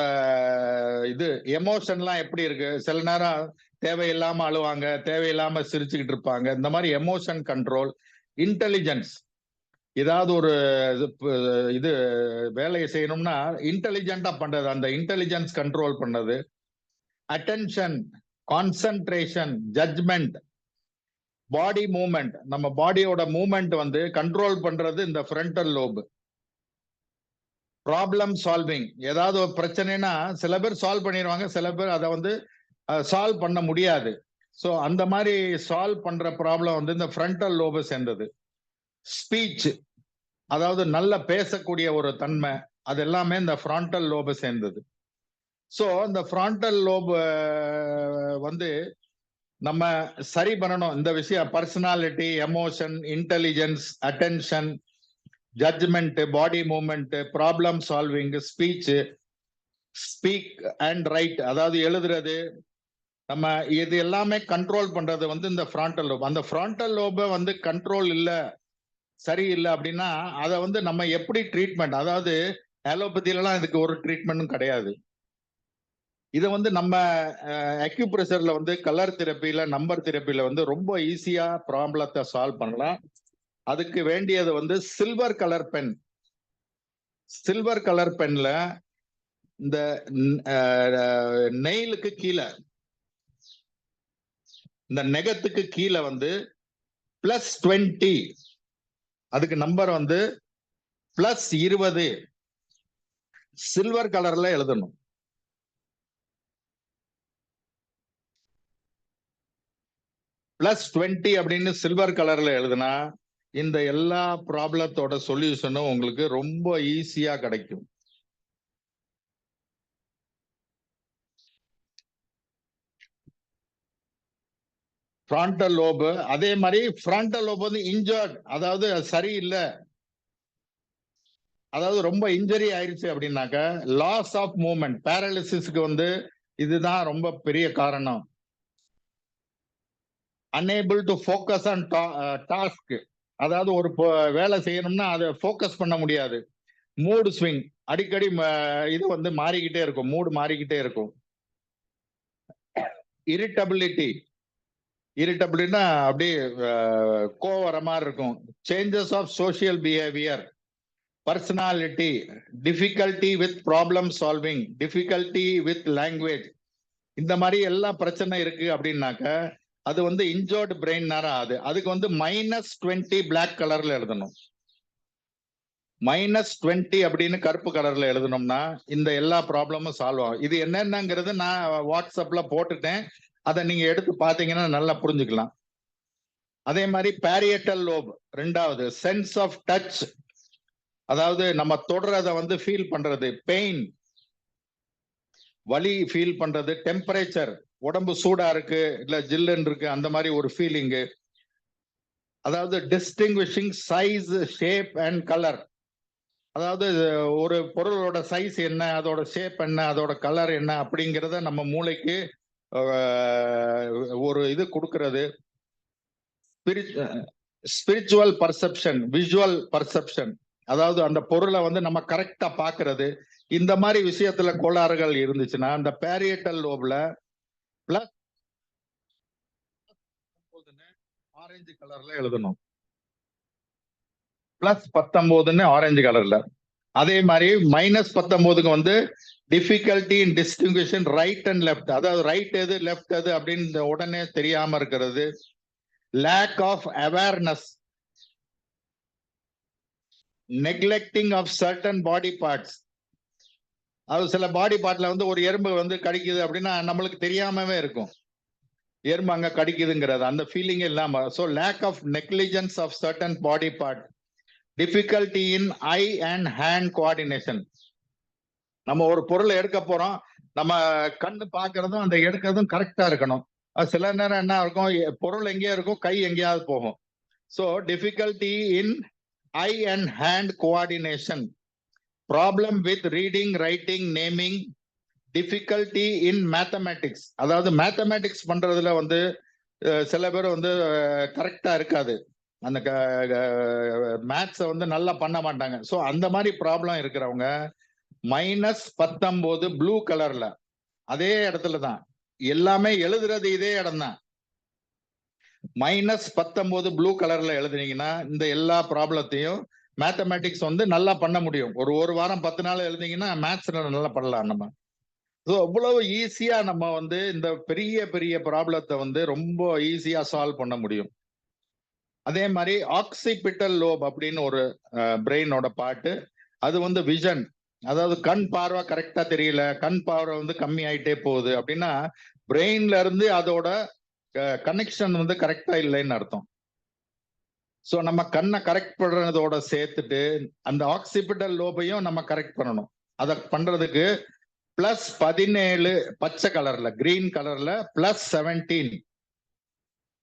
இது எமோஷன்லாம் எப்படி இருக்கு, சில நேரம் தேவையில்லாம அழுவாங்க, தேவையில்லாம சிரிச்சுக்கிட்டு இருப்பாங்க, இந்த மாதிரி எமோஷன் கண்ட்ரோல். இன்டெலிஜென்ஸ், ஏதாவது ஒரு இது வேலையை செய்யணும்னா இன்டெலிஜென்டா பண்றது, அந்த இன்டெலிஜென்ஸ் கண்ட்ரோல் பண்ணது. Attention, concentration, judgement, body movement, நம்ம பாடியோட மூவ்மெண்ட் வந்து கண்ட்ரோல் பண்றது இந்த ஃப்ரண்டல் லோப். ப்ராப்ளம் சால்விங், ஏதாவது ஒரு பிரச்சனைனா சில பேர் சால்வ் பண்ணிடுவாங்க, சில பேர் அதை வந்து சால்வ் பண்ண முடியாது. ஸோ அந்த மாதிரி சால்வ் பண்ற ப்ராப்ளம் வந்து இந்த ஃப்ரண்டல் லோபை சேர்ந்தது. ஸ்பீச், அதாவது நல்ல பேசக்கூடிய ஒரு தன்மை, அது எல்லாமே இந்த ஃப்ரண்டல் லோபை சேர்ந்தது. ஸோ இந்த ஃப்ராண்டல் லோப் வந்து நம்ம சரி பண்ணணும். இந்த விஷயம் personality, emotion, intelligence, attention, judgment, body movement, problem solving, speak and write, அதாவது எழுதுறது, நம்ம இது எல்லாமே கண்ட்ரோல் பண்றது வந்து இந்த ஃப்ராண்டல் லோப். அந்த ஃப்ராண்டல் லோபை வந்து கண்ட்ரோல் இல்லை, சரியில்லை அப்படின்னா அதை வந்து நம்ம எப்படி ட்ரீட்மெண்ட், அதாவது அலோபதியிலலாம் இதுக்கு ஒரு ட்ரீட்மெண்ட்டும் கிடையாது. இதை வந்து நம்ம அக்யூப்ரெஷர்ல வந்து கலர் தெரப்பியில, நம்பர் தெரப்பியில வந்து ரொம்ப ஈஸியா ப்ராப்ளத்தை சால்வ் பண்ணலாம். அதுக்கு வேண்டியது வந்து silver colour pen. Silver colour பென்ல இந்த நெயிலுக்கு கீழே, இந்த நெகத்துக்கு கீழே வந்து +20, அதுக்கு நம்பர் வந்து +20 சில்வர் கலர்ல எழுதணும். +20 அப்படின்னு சில்வர் கலர்ல எழுதுனா இந்த எல்லா ப்ராப்ளத்தோட சொல்யூஷனும் உங்களுக்கு ரொம்ப ஈஸியா கிடைக்கும். ஃப்ராண்டல் லோபு அதே மாதிரி ஃப்ராண்டல் லோப் வந்து இன்ஜர்ட், அதாவது சரியில்லை, அதாவது ரொம்ப இன்ஜரி ஆயிடுச்சு அப்படின்னாக்க லாஸ் ஆஃப் மூவ்மெண்ட், பேரலிசிஸ்க்கு வந்து இதுதான் ரொம்ப பெரிய காரணம். Unable to focus on task, அதாவது ஒரு வேலை செய்யணும்னா அதை ஃபோக்கஸ் பண்ண முடியாது. மூடு ஸ்விங், அடிக்கடி இது வந்து மாறிக்கிட்டே இருக்கும், மூடு மாறிக்கிட்டே இருக்கும். இரிட்டபிலிட்டினா அப்படியே கோவர மாதிரி இருக்கும். Changes of social behaviour, personality, difficulty with problem solving, difficulty with language, இந்த மாதிரி எல்லா பிரச்சனை இருக்கு அப்படின்னாக்க அது வந்து இன்ஜர்ட் பிரெயின் நேரம் ஆகுது. அதுக்கு வந்து -20 பிளாக் கலர்ல எழுதணும். -20 அப்படின்னு கருப்பு கலர்ல எழுதணும்னா இந்த எல்லா ப்ராப்ளமும் சால்வ் ஆகும். இது என்னென்னங்கிறது நான் வாட்ஸ்அப்ல போட்டுட்டேன், அதை நீங்க எடுத்து பார்த்தீங்கன்னா நல்லா புரிஞ்சுக்கலாம். அதே மாதிரி பேரியட்டல் லோப், ரெண்டாவது சென்ஸ் ஆஃப் டச், அதாவது நம்ம தொடுறதை வந்து ஃபீல் பண்றது, பெயின், வலி ஃபீல் பண்றது, டெம்பரேச்சர், உடம்பு சூடா இருக்கு இல்ல ஜில்லுன்னு இருக்கு அந்த மாதிரி ஒரு ஃபீலிங்கு, அதாவது distinguishing size, shape and colour, அதாவது ஒரு பொருளோட சைஸ் என்ன, அதோட ஷேப் என்ன, அதோட கலர் என்ன அப்படிங்கிறத நம்ம மூளைக்கு ஒரு இது கொடுக்கறது. ஸ்பிரிச்சுவல் பர்செப்ஷன், விஷுவல் பர்செப்ஷன், அதாவது அந்த பொருளை வந்து நம்ம கரெக்டா பாக்குறது. இந்த மாதிரி விஷயத்துல கோளாறுகள் இருந்துச்சுன்னா அந்த பேரியட்டல் லோப்ல பிளஸ் ஆரஞ்சு கலர்ல எழுதணும். +19 ஆரஞ்சு கலர்ல. அதே மாதிரி -19க்கு வந்து difficulty in distinguishing right and left, அதாவது ரைட் எது லெஃப்ட் எது அப்படின்னு உடனே தெரியாம இருக்கிறது. Lack of awareness, neglecting of certain body parts, அது சில பாடி பார்ட்ல வந்து ஒரு எறும்பு வந்து கடிக்குது அப்படின்னா நம்மளுக்கு தெரியாமவே இருக்கும் எறும்பு அங்க கடிக்குதுங்கிறது, அந்த ஃபீலிங்கே இல்லாம. So lack of negligence of certain body part, difficulty in eye and hand coordination, நம்ம ஒரு பொருளை எடுக்க போறோம், நம்ம கண்ணு பாக்குறதும் அந்த எடுக்கிறதும் கரெக்டா இருக்கணும். சில நேரம் என்ன இருக்கும், பொருள் எங்கேயா இருக்கும், கை எங்கேயாவது போகும். So difficulty in eye and hand coordination, problem with reading, writing, naming, difficulty in mathematics, அதாவது மேத்தமேட்டிக்ஸ் பண்றதுல வந்து சில பேர் வந்து கரெக்டா இருக்காது, அந்த மேத்ஸை வந்து நல்லா பண்ண மாட்டாங்க. ஸோ அந்த மாதிரி ப்ராப்ளம் இருக்கிறவங்க -19 ப்ளூ கலர்ல, அதே இடத்துல தான் எல்லாமே எழுதுறது, இதே இடம் தான். -19 ப்ளூ கலர்ல எழுதுனீங்கன்னா இந்த எல்லா ப்ராப்ளத்தையும் மேத்தமேட்டிக்ஸ் வந்து நல்லா பண்ண முடியும். ஒரு வாரம் 10 நாள் எழுதிங்கன்னா மேத்ஸ் நல்லா பண்ணலாம் நம்ம. ஸோ அவ்வளவு ஈஸியா நம்ம வந்து இந்த பெரிய பெரிய ப்ராப்ளத்தை வந்து ரொம்ப ஈஸியா சால்வ் பண்ண முடியும். அதே மாதிரி ஆக்சிபிட்டல் லோப் அப்படின்னு ஒரு பிரெயினோட பார்ட்டு, அது வந்து விஷன், அதாவது கண் பார்வை கரெக்டா தெரியல, கண் பார்வை வந்து கம்மி ஆயிட்டே போகுது அப்படின்னா பிரெயின்ல இருந்து அதோட கனெக்ஷன் வந்து கரெக்டா இல்லைன்னு அர்த்தம். ஸோ நம்ம கண்ணை கரெக்ட் பண்றதோட சேர்த்துட்டு அந்த ஆக்சிபிட்டல் லோபையும் நம்ம கரெக்ட் பண்ணணும். அதை பண்றதுக்கு +17 பச்சை கலர்ல, கிரீன் கலர்ல +17.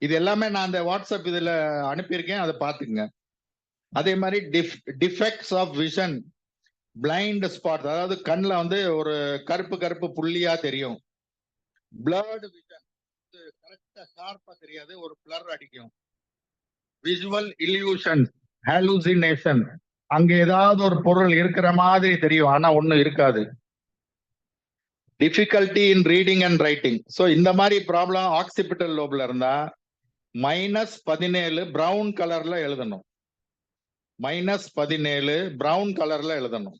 இது எல்லாமே நான் அந்த வாட்ஸ்அப் இதுல அனுப்பியிருக்கேன், அதை பாத்துங்க. அதே மாதிரி defects of vision, blind spot, அதாவது கண்ணுல வந்து ஒரு கருப்பு கருப்பு புள்ளியா தெரியும். பிளர்டு விஷன், கரெக்டா ஷார்ப்பா தெரியாது, ஒரு பிளர் அடிக்கும். விஷுவல் இல்யூஷன், ஹாலுசினேஷன், அங்க ஏதாவது ஒரு பொருள் இருக்கிற மாதிரி தெரியும், ஆனா ஒண்ணும் இருக்காது. Difficulty in reading and writing. So இந்த மாதிரி ப்ராப்ளம் ஆக்சிபிட்டல் லோப்ல இருந்தா -17 பிரவுன் கலர்ல எழுதணும். -17 பிரவுன் கலர்ல எழுதணும்.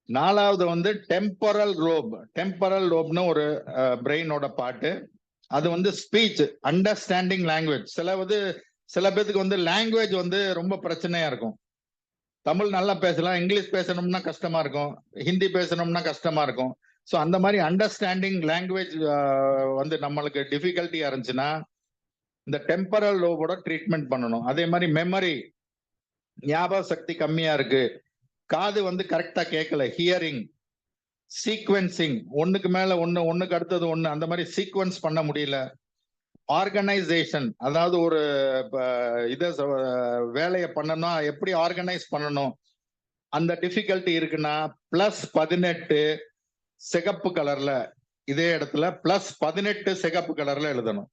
4வது வந்து டெம்பரல் லோப். டெம்பரல் லோப்னு ஒரு பிரெயினோட பாட்டு. அது வந்து ஸ்பீச், அண்டர்ஸ்டாண்டிங் லாங்குவேஜ். சில பேருக்கு வந்து லாங்குவேஜ் வந்து ரொம்ப பிரச்சனையா இருக்கும். தமிழ் நல்லா பேசலாம், இங்கிலீஷ் பேசணும்னா கஷ்டமா இருக்கும், ஹிந்தி பேசணும்னா கஷ்டமா இருக்கும். ஸோ அந்த மாதிரி அண்டர்ஸ்டாண்டிங் லாங்குவேஜ் வந்து நம்மளுக்கு டிஃபிகல்ட்டியா இருந்துச்சுன்னா இந்த டெம்பரல் லோபோட ட்ரீட்மெண்ட் பண்ணணும். அதே மாதிரி மெமரி, ஞாபக சக்தி கம்மியா இருக்கு, காது வந்து கரெக்டா கேட்கல, ஹியரிங், சீக்வென்சிங், ஒண்ணுக்கு மேல ஒண்ணு, ஒண்ணுக்கு அடுத்தது ஒண்ணு, அந்த மாதிரி சீக்வென்ஸ் பண்ண முடியல. ஆர்கனைசேஷன், அதாவது ஒரு வேலையை பண்ணணும், எப்படி ஆர்கனைஸ் பண்ணணும், அந்த டிஃபிகல்ட்டி இருக்குன்னா +18 சிகப்பு கலர்ல, இதே இடத்துல +18 சிகப்பு கலர்ல எழுதணும்.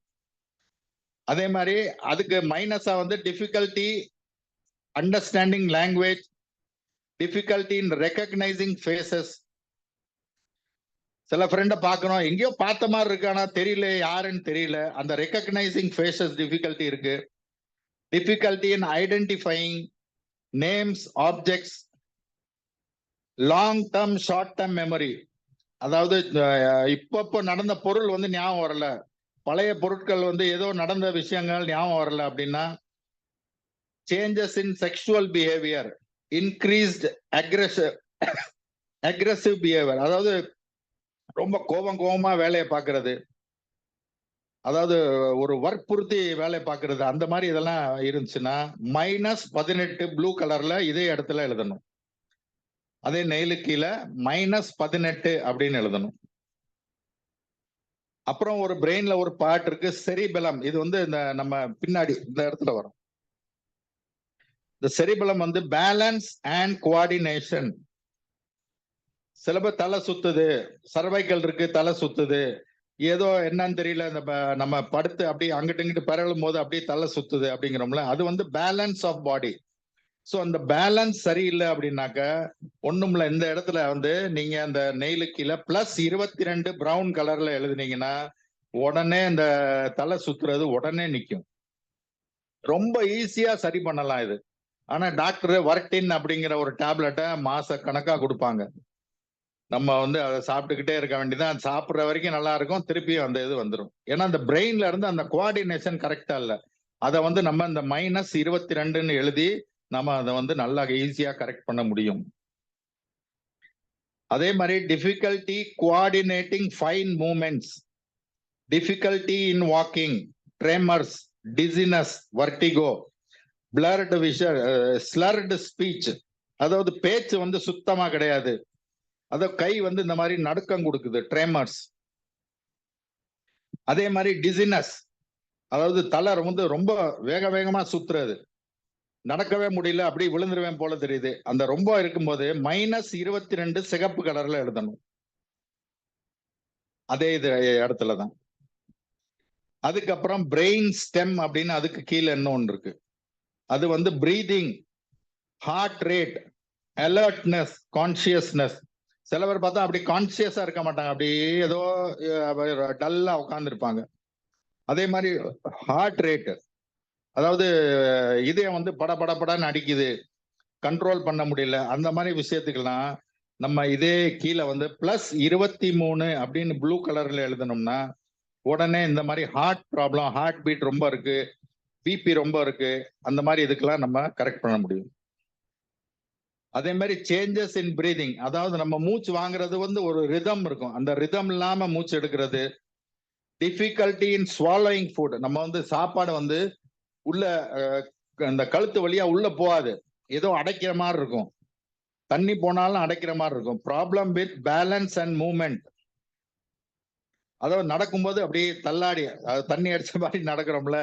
அதே மாதிரி அதுக்கு மைனஸா வந்து difficulty understanding language, difficulty in recognising faces. சில ஃப்ரெண்டை பார்க்கணும், எங்கேயோ பார்த்த மாதிரி இருக்கு, ஆனா தெரியல, யாருன்னு தெரியல, அந்த ரெகக்னைசிங் ஃபேஸஸ் டிஃபிகல்ட்டி இருக்கு. டிஃபிகல்ட்டி இன் identifying names, objects. Long term, short term memory, அதாவது இப்போ நடந்த பொருள் வந்து ஞாபகம் வரல, பழைய பொருட்கள் வந்து ஏதோ நடந்த விஷயங்கள் ஞாபகம் வரல அப்படின்னா. Changes in sexual behaviour, increased aggressive behaviour, அதாவது ரொம்ப கோபமா வேலையை பார்க்கறது, அதாவது ஒரு வற்புறுத்தி வேலை பார்க்கறது, அந்த மாதிரி இதெல்லாம் இருந்துச்சுன்னா -18 ப்ளூ கலர்ல இதே இடத்துல எழுதணும். அதே நெயிலு கீழே -18 அப்படின்னு எழுதணும். அப்புறம் ஒரு பிரெயின்ல ஒரு பார்ட் இருக்கு, செரிபெலம். இது வந்து இந்த நம்ம பின்னாடி இந்த இடத்துல வரும். இந்த செரிபெலம் வந்து பேலன்ஸ் அண்ட் கோஆர்டினேஷன். சில பேர் தலை சுத்துது, சர்வைக்கல் இருக்கு, தலை சுத்துது, ஏதோ என்னன்னு தெரியல, நம்ம படுத்து அப்படியே அங்கிட்டு இங்கிட்டு பரவும் போது அப்படியே தலை சுத்துது அப்படிங்கிறோம்ல, அது வந்து பேலன்ஸ் ஆஃப் பாடி. ஸோ அந்த பேலன்ஸ் சரியில்லை அப்படின்னாக்க ஒண்ணும்ல, இந்த இடத்துல வந்து நீங்க அந்த நெயிலு கீழே +22 பிரவுன் கலர்ல எழுதுனீங்கன்னா உடனே இந்த தலை சுத்துறது உடனே நிற்கும். ரொம்ப ஈஸியா சரி பண்ணலாம் இது. ஆனா டாக்டர் வர்டின் அப்படிங்கிற ஒரு டேப்லெட்டை மாச கணக்கா கொடுப்பாங்க. நம்ம வந்து அதை சாப்பிட்டுக்கிட்டே இருக்க வேண்டியதான், சாப்பிட்ற வரைக்கும் நல்லா இருக்கும், திருப்பியும் அந்த இது வந்துடும். ஏன்னா அந்த பிரெயின்ல இருந்து அந்த கோஆர்டினேஷன் கரெக்டா இல்லை. அதை வந்து நம்ம இந்த -22ன்னு எழுதி நம்ம அதை வந்து நல்லா ஈஸியா கரெக்ட் பண்ண முடியும். அதே மாதிரி difficulty coordinating fine movements, difficulty in walking, tremors, dizziness, vertigo, blurred vision, slurred speech, அதாவது பேச்சு வந்து சுத்தமா கிடையாது, அதாவது கை வந்து இந்த மாதிரி நடுக்கம் கொடுக்குது, ட்ரெமர்ஸ். அதே மாதிரி டிசினஸ், அதாவது தலை வந்து ரொம்ப வேகமா சுத்துறது, நடக்கவே முடியல, அப்படி விழுந்துருவேன் போல தெரியுது. அந்த ரொம்ப இருக்கும்போது -22 சிகப்பு கலர்ல எழுதணும், அதே இது இடத்துலதான். அதுக்கப்புறம் பிரெயின் ஸ்டெம் அப்படின்னு அதுக்கு கீழே இன்னொன்று இருக்கு. அது வந்து breathing, heart rate, alertness, consciousness. சில பேர் பார்த்தா அப்படி கான்சியஸா இருக்க மாட்டாங்க, அப்படியே ஏதோ டல்லா உட்கார்ந்து இருப்பாங்க. அதே மாதிரி ஹார்ட் ரேட், அதாவது இதயம் வந்து படன்னு அடிக்குது, கண்ட்ரோல் பண்ண முடியல, அந்த மாதிரி விஷயத்துக்கெல்லாம் நம்ம இதே கீழே வந்து +23 அப்படின்னு ப்ளூ கலர்ல எழுதணும்னா உடனே இந்த மாதிரி ஹார்ட் ப்ராப்ளம், ஹார்ட் பீட் ரொம்ப இருக்கு, பிபி ரொம்ப இருக்கு, அந்த மாதிரி இதுக்கெல்லாம் நம்ம கரெக்ட் பண்ண முடியும். அதே மாதிரி சேஞ்சஸ் இன் பிரீதிங், அதாவது நம்ம மூச்சு வாங்குறது வந்து ஒரு ரிதம் இருக்கும், அந்த ரிதம் இல்லாம மூச்சு எடுக்கிறது. டிஃபிகல்ட்டி இன் ஸ்வாலோயிங் ஃபுட், நம்ம வந்து சாப்பாடு வந்து உள்ள அந்த கழுத்து வழியா உள்ள போகாது, ஏதோ அடைக்கிற மாதிரி இருக்கும். தண்ணி போனாலும் அடைக்கிற மாதிரி இருக்கும். Problem with balance and movement. அதாவது நடக்கும்போது அப்படியே தள்ளாடி தண்ணி அடிச்ச மாதிரி நடக்கிறோம்ல,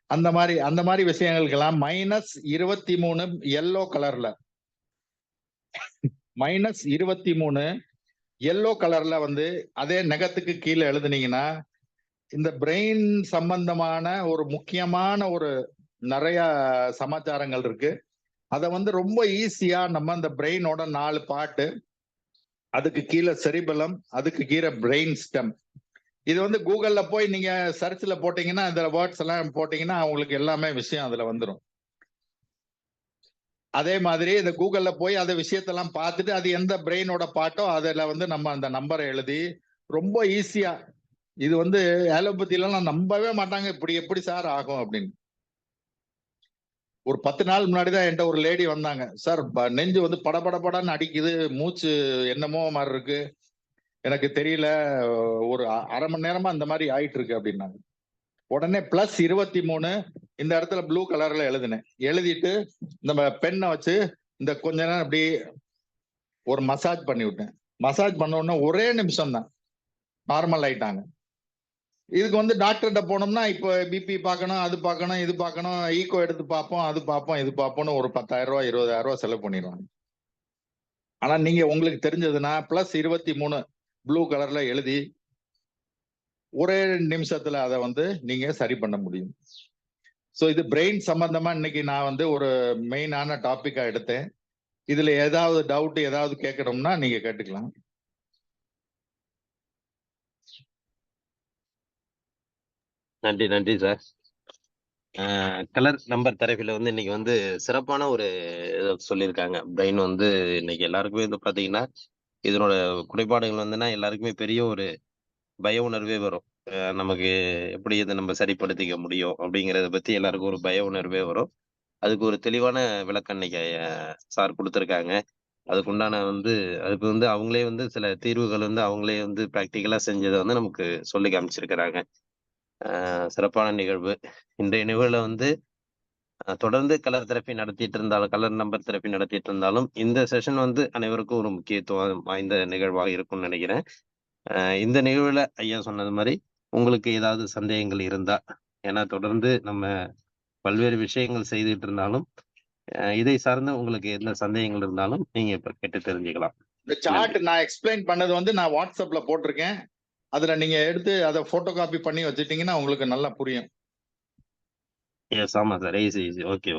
அந்த மாதிரி விஷயங்களுக்கெல்லாம் -23 எல்லோ கலர்ல, -23 எல்லோ கலர்ல வந்து அதே நகத்துக்கு கீழே எழுதுனீங்கன்னா இந்த பிரெயின் சம்பந்தமான ஒரு முக்கியமான ஒரு நிறைய சமாச்சாரங்கள் இருக்கு. அதை வந்து ரொம்ப ஈஸியா நம்ம அந்த பிரெயினோட 4 பார்ட்டு, அதுக்கு கீழே செரிபலம், அதுக்கு கீழே பிரெயின் ஸ்டெம். இது வந்து கூகுள்ல போய் நீங்க சர்ச்ல போட்டீங்கன்னா இந்த வேர்ட்ஸ் எல்லாம் போட்டீங்கன்னா உங்களுக்கு எல்லாமே விஷயம் அதுல வந்துடும். அதே மாதிரி இந்த கூகுள்ல போய் அந்த விஷயத்தெல்லாம் பார்த்துட்டு அது எந்த பிரெயினோட பார்ட்டோ அதுல வந்து நம்ம அந்த நம்பரை எழுதி ரொம்ப ஈஸியா, இது வந்து அலோபதியிலாம் நம்பவே மாட்டாங்க, இப்படி எப்படி சார் ஆகும் அப்படின்னு. ஒரு 10 நாள் முன்னாடிதான் என்கிட்ட ஒரு லேடி வந்தாங்க, சார் நெஞ்சு வந்து படபடன்னு அடிக்குது, மூச்சு என்னமோ மாதிரி இருக்கு, எனக்கு தெரியல, ஒரு அரை மணி நேரமா அந்த மாதிரி ஆயிட்டு இருக்கு அப்படின்னாங்க. உடனே +23 இந்த இடத்துல ப்ளூ கலர்ல எழுதினேன். எழுதிட்டு நம்ம பெண்ணை வச்சு இந்த கொஞ்ச நேரம் அப்படி ஒரு மசாஜ் பண்ணி விட்டேன். மசாஜ் பண்ண உடனே ஒரே நிமிஷம் தான் நார்மல் ஆயிட்டாங்க. இதுக்கு வந்து டாக்டர்கிட்ட போனோம்னா இப்போ பிபி பார்க்கணும், அது பார்க்கணும், இது பார்க்கணும், ஈகோ எடுத்து பார்ப்போம், அது பார்ப்போம், இது பார்ப்போம்னு ஒரு 10,000 ரூபாய் 20,000 ரூபாய் செலவு பண்ணிடுவாங்க. ஆனா நீங்க உங்களுக்கு தெரிஞ்சதுன்னா +23 ப்ளூ கலர்ல எழுதி ஒரே நிமிஷத்துல அதை வந்து நீங்க சரி பண்ண முடியும். ஸோ இது பிரெயின் சம்பந்தமா இன்னைக்கு நான் வந்து ஒரு மெயினான டாபிக்கா எடுத்தேன். இதுல ஏதாவது டவுட் ஏதாவது கேட்கணும்னா நீங்க கேட்டுக்கலாம். நன்றி சார். கலர் நம்பர் தெரபில வந்து இன்னைக்கு வந்து சிறப்பான ஒரு இதை சொல்லியிருக்காங்க. பிரெயின் வந்து இன்னைக்கு எல்லாருக்குமே வந்து பாத்தீங்கன்னா இதனோட குறைபாடுகள் வந்துன்னா எல்லாருக்குமே பெரிய ஒரு பய உணர்வே வரும். நமக்கு எப்படி இதை நம்ம சரிப்படுத்திக்க முடியும் அப்படிங்கிறத பத்தி எல்லாருக்கும் ஒரு பய உணர்வே வரும். அதுக்கு ஒரு தெளிவான விளக்கம் இன்னைக்கு சார் கொடுத்துருக்காங்க. அதுக்குண்டான வந்து அதுக்கு வந்து அவங்களே வந்து சில தீர்வுகள் வந்து அவங்களே வந்து பிராக்டிக்கலா செஞ்சதை வந்து நமக்கு சொல்லி காமிச்சிருக்கிறாங்க. சிறப்பான நிகழ்வு. இன்றைய நிகழ்வுல வந்து தொடர்ந்து கலர் தெரப்பி நடத்திட்டு இருந்தாலும், கலர் நம்பர் தெரப்பி நடத்திட்டு இருந்தாலும், இந்த செஷன் வந்து அனைவருக்கும் ஒரு முக்கியத்துவம் வாய்ந்த நிகழ்வாக இருக்கும்னு நினைக்கிறேன். இந்த நிகழ்வுல ஐயா சொன்னது மாதிரி உங்களுக்கு ஏதாவது சந்தேகங்கள் இருந்தா, ஏன்னா தொடர்ந்து நம்ம பல்வேறு விஷயங்கள் செய்துட்டு இருந்தாலும் இதை சார்ந்த உங்களுக்கு எந்த சந்தேகங்கள் இருந்தாலும் நீங்க இப்ப கேட்டு தெரிஞ்சுக்கலாம். இந்த சார்ட் நான் எக்ஸ்பிளைன் பண்ணது வந்து நான் வாட்ஸ்அப்ல போட்டிருக்கேன். அதுல நீங்க எடுத்து அதை போட்டோ காப்பி பண்ணி வச்சுட்டீங்கன்னா உங்களுக்கு நல்லா புரியும். எஸ், ஆமா சார். ஈஸி. ஓகே.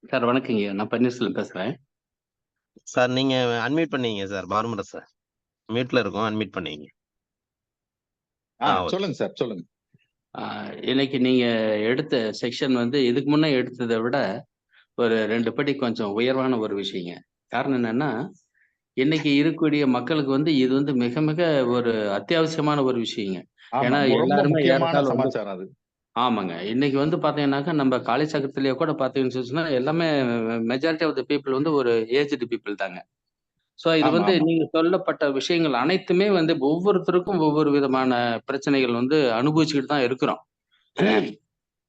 சார் வணக்கங்க, நான் பன்னீர்செல்வம் பேசுறேன். சார் நீங்க அன்மியூட் பண்ணீங்க சார். பாரமுட சார் மியூட்ல இருக்கும், அன்மியூட் பண்ணீங்க. சொல்லுங்க சார், சொல்லுங்க. இன்னைக்கு நீங்க எடுத்த செக்ஷன் வந்து இதுக்கு முன்னே எடுத்ததை விட ஒரு 2 படி கொஞ்சம் உயர்வான ஒரு விஷயங்க. காரணம் என்னன்னா, இன்னைக்கு இருக்கக்கூடிய மக்களுக்கு வந்து இது வந்து மிக மிக ஒரு அத்தியாவசியமான ஒரு விஷயங்க. ஏன்னா ரொம்ப எல்லாருமே முக்கியமான ஏறத்தாழ வந்து சமாச்சாரம் அது. ஆமாங்க. இன்னைக்கு வந்து பாத்தீங்கன்னாக்கா நம்ம காலேஜ் கூட பாத்தீங்கன்னு சொன்னா எல்லாமே மெஜாரிட்டி ஆஃப் த பீப்புள் வந்து ஒரு ஏஜ்டு பீப்புள் தாங்க. சோ இது ஆமா, வந்து ஆமா. நீங்க சொல்லப்பட்ட விஷயங்கள் அனைத்துமே வந்து ஒவ்வொருத்தருக்கும் ஒவ்வொரு விதமான பிரச்சனைகள் வந்து அனுபவிச்சுக்கிட்டு தான் இருக்கிறோம்.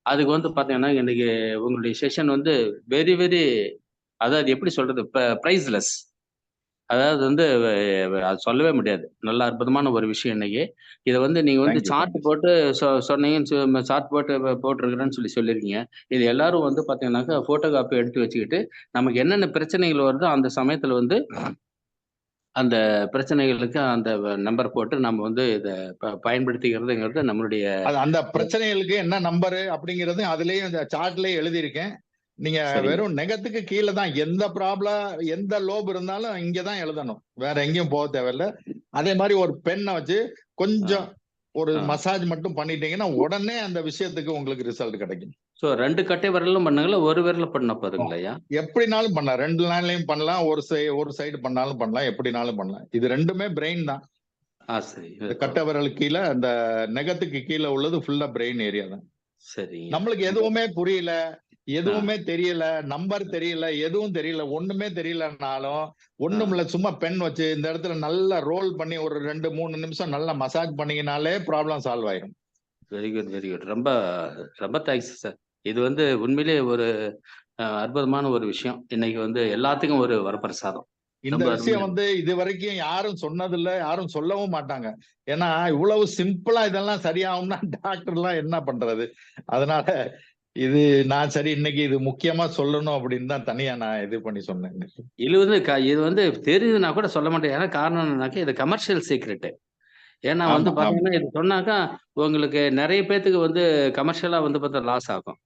அதுக்கு வந்து பாத்தீங்கன்னா இன்னைக்கு உங்களுடைய செஷன் வந்து வெரி வெரி, அதாவது எப்படி சொல்றது, பிரைஸ்லெஸ். அதாவது வந்து அது சொல்லவே முடியாது. நல்ல அற்புதமான ஒரு விஷயம் இன்னைக்கு. இத வந்து நீங்க வந்து தேங்க்யூ, சார்ட் தேங்க்யூ. போட்டு சொன்னீங்கன்னு சார்ட் போட்டு போட்டிருக்கிறேன்னு சொல்லியிருக்கீங்க. இது எல்லாரும் வந்து பாத்தீங்கன்னாக்கா போட்டோ காப்பி எடுத்து வச்சுக்கிட்டு நமக்கு என்னென்ன பிரச்சனைகள் வருதோ அந்த சமயத்துல வந்து அந்த பிரச்சனைகளுக்கு அந்த நம்பர் போட்டு நம்ம வந்து இத பயன்படுத்திக்கிறதுங்கிறது நம்மளுடைய அந்த பிரச்சனைகளுக்கு என்ன நம்பரு அப்படிங்கிறது அதுலயும் இந்த சார்ட்லயே எழுதியிருக்கேன். நீங்க சரிங்க. வெறும் நெகத்துக்கு கீழே தான் எந்த ப்ராப்ளம், எந்த லோப் இருந்தாலும் இங்கதான் எழுதணும், வேற எங்கேயும் போக தேவையில்ல. அதே மாதிரி ஒரு பெண்ணை வச்சு கொஞ்சம் ஒரு மசாஜ் மட்டும் பண்ணிட்டீங்கன்னா உடனே அந்த விஷயத்துக்கு உங்களுக்கு ரிசல்ட் கிடைக்கும். சோ 2 கட்டை விரலும் பண்ணுங்களா, ஒரு விரல பண்ணா போதுங்களையா? எப்படினாலும் பண்ணலாம், 2 நாள்லயும் பண்ணலாம், ஒரு சைடு பண்ணாலும் பண்ணலாம், எப்படினாலும் பண்ணலாம். இது ரெண்டுமே பிரெயின் தான். சரி. இந்த கட்டை விரல் கீழே அந்த நெகத்துக்கு கீழே உள்ளது ஃபுல்லா பிரெயின் ஏரியா தான். சரி. நம்மளுக்கு எதுவுமே புரியல, எதுவுமே தெரியல, நம்பர் தெரியல, எதுவும் தெரியல, ஒண்ணுமே தெரியலனாலும் ஒண்ணுமில்ல, சும்மா பென் வச்சு இந்த இடத்துல நல்லா ரோல் பண்ணி ஒரு 2-3 நிமிஷம் நல்லா மசாஜ் பண்ணீங்கனாலே ப்ராப்ளம் சால்வ் ஆயிடும். Very good. ரொம்ப ரொம்ப தேங்க்ஸ் சார். இது வந்து உண்மையிலேயே ஒரு அற்புதமான ஒரு விஷயம். இன்னைக்கு வந்து எல்லாத்துக்கும் ஒரு வரப்பிரசாதம். இந்த ரொம்ப விஷயம் அருமையா வந்து இது வரைக்கும் யாரும் சொன்னதில்ல, யாரும் சொல்லவும் மாட்டாங்க. ஏன்னா இவ்வளவு சிம்பிளா இதெல்லாம் சரியாகும்னா டாக்டர்லாம் என்ன பண்றது? அதனால இது நான் சரி இன்னைக்கு இது முக்கியமா சொல்லணும் அப்படின்னு தான் தனியா நான் இது பண்ணி சொன்னேன். இது வந்து தெரியுதுன்னா கூட சொல்ல மாட்டேன். ஏன்னா காரணம் என்னன்னாக்கா, இது கமர்ஷியல் சீக்ரெட். ஏன்னா வந்து ஆமா, ஆமா. பார்த்தீங்கன்னா, இது சொன்னாக்கா உங்களுக்கு நெறைய பேத்துக்கு வந்து கமர்ஷியலா வந்து பார்த்தா லாஸ் ஆகும்.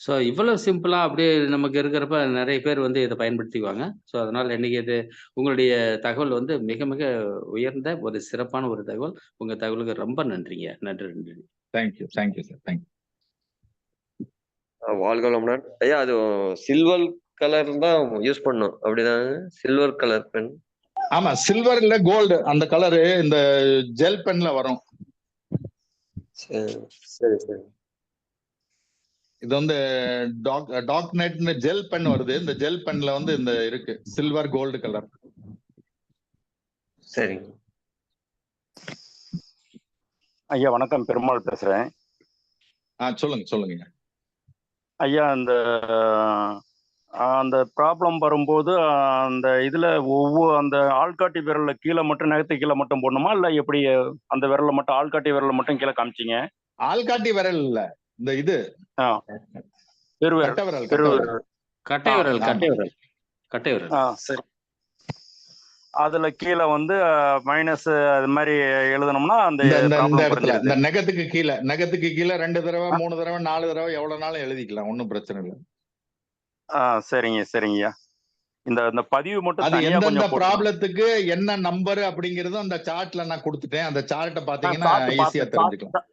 ஸோ இவ்வளவு சிம்பிளா அப்படியே நமக்கு இருக்கிறப்ப நெறைய பேர் வந்து இத பயன்படுத்திக்குவாங்க. ஸோ அதனால இன்னைக்கு இது உங்களுடைய தகவல் வந்து மிக மிக உயர்ந்த ஒரு சிறப்பான ஒரு தகவல். உங்க தகவலுக்கு ரொம்ப நன்றிங்க. நன்றி, நன்றி. Thank you sir. தேங்க்யூ. வாழ்க வளமுடன். ஐயா அது சில்வர் கலர் தான் யூஸ் பண்ணும் அப்படிதாங்க? Silver colour pen. ஆமா, சில்வர் இல்ல கோல்டு அந்த கலரு இந்த ஜெல் பென்ல வரும். சரி. இது வந்து டாக்நெட்னு ஜெல் பென் வருது. இந்த ஜெல் பென்ல வந்து இந்த இருக்கு சில்வர் கோல்டு கலர். சரிங்க. ஐயா வணக்கம், பெருமாள் பேசுறேன். சொல்லுங்க. ஐயா அந்த ப்ராப்ளம் வரும்போது அந்த இதுல அந்த ஆள்காட்டி விரல்ல கீழே மட்டும் நகத்து கீழே மட்டும் போடணுமா, இல்ல எப்படி அந்த விரல்ல மட்டும் ஆள்காட்டி விரல்ல மட்டும் கீழே காமிச்சிங்க? ஆள்காட்டி விரல் இல்ல, இந்த இது பெருவிரல். கட்டை விரல். சரி. அதுல கீழே வந்து மைனஸ் அது மாதிரி எழுதணும்னா அந்த இடத்துல இந்த நகத்துக்கு கீழே 2 தடவை 3 தடவை 4 தடவை எவ்வளவு நாளும் எழுதிக்கலாம், ஒன்னும் பிரச்சனை இல்லை. சரிங்கய்யா. இந்த பதிவு மட்டும் அது எந்தெந்த ப்ராப்ளத்துக்கு என்ன நம்பர் அப்படிங்கறதும் அந்த சார்ட்ல நான் கொடுத்துட்டேன். அந்த சார்ட்டை பாத்தீங்கன்னா ஈஸியா தெரிஞ்சுக்கலாம்.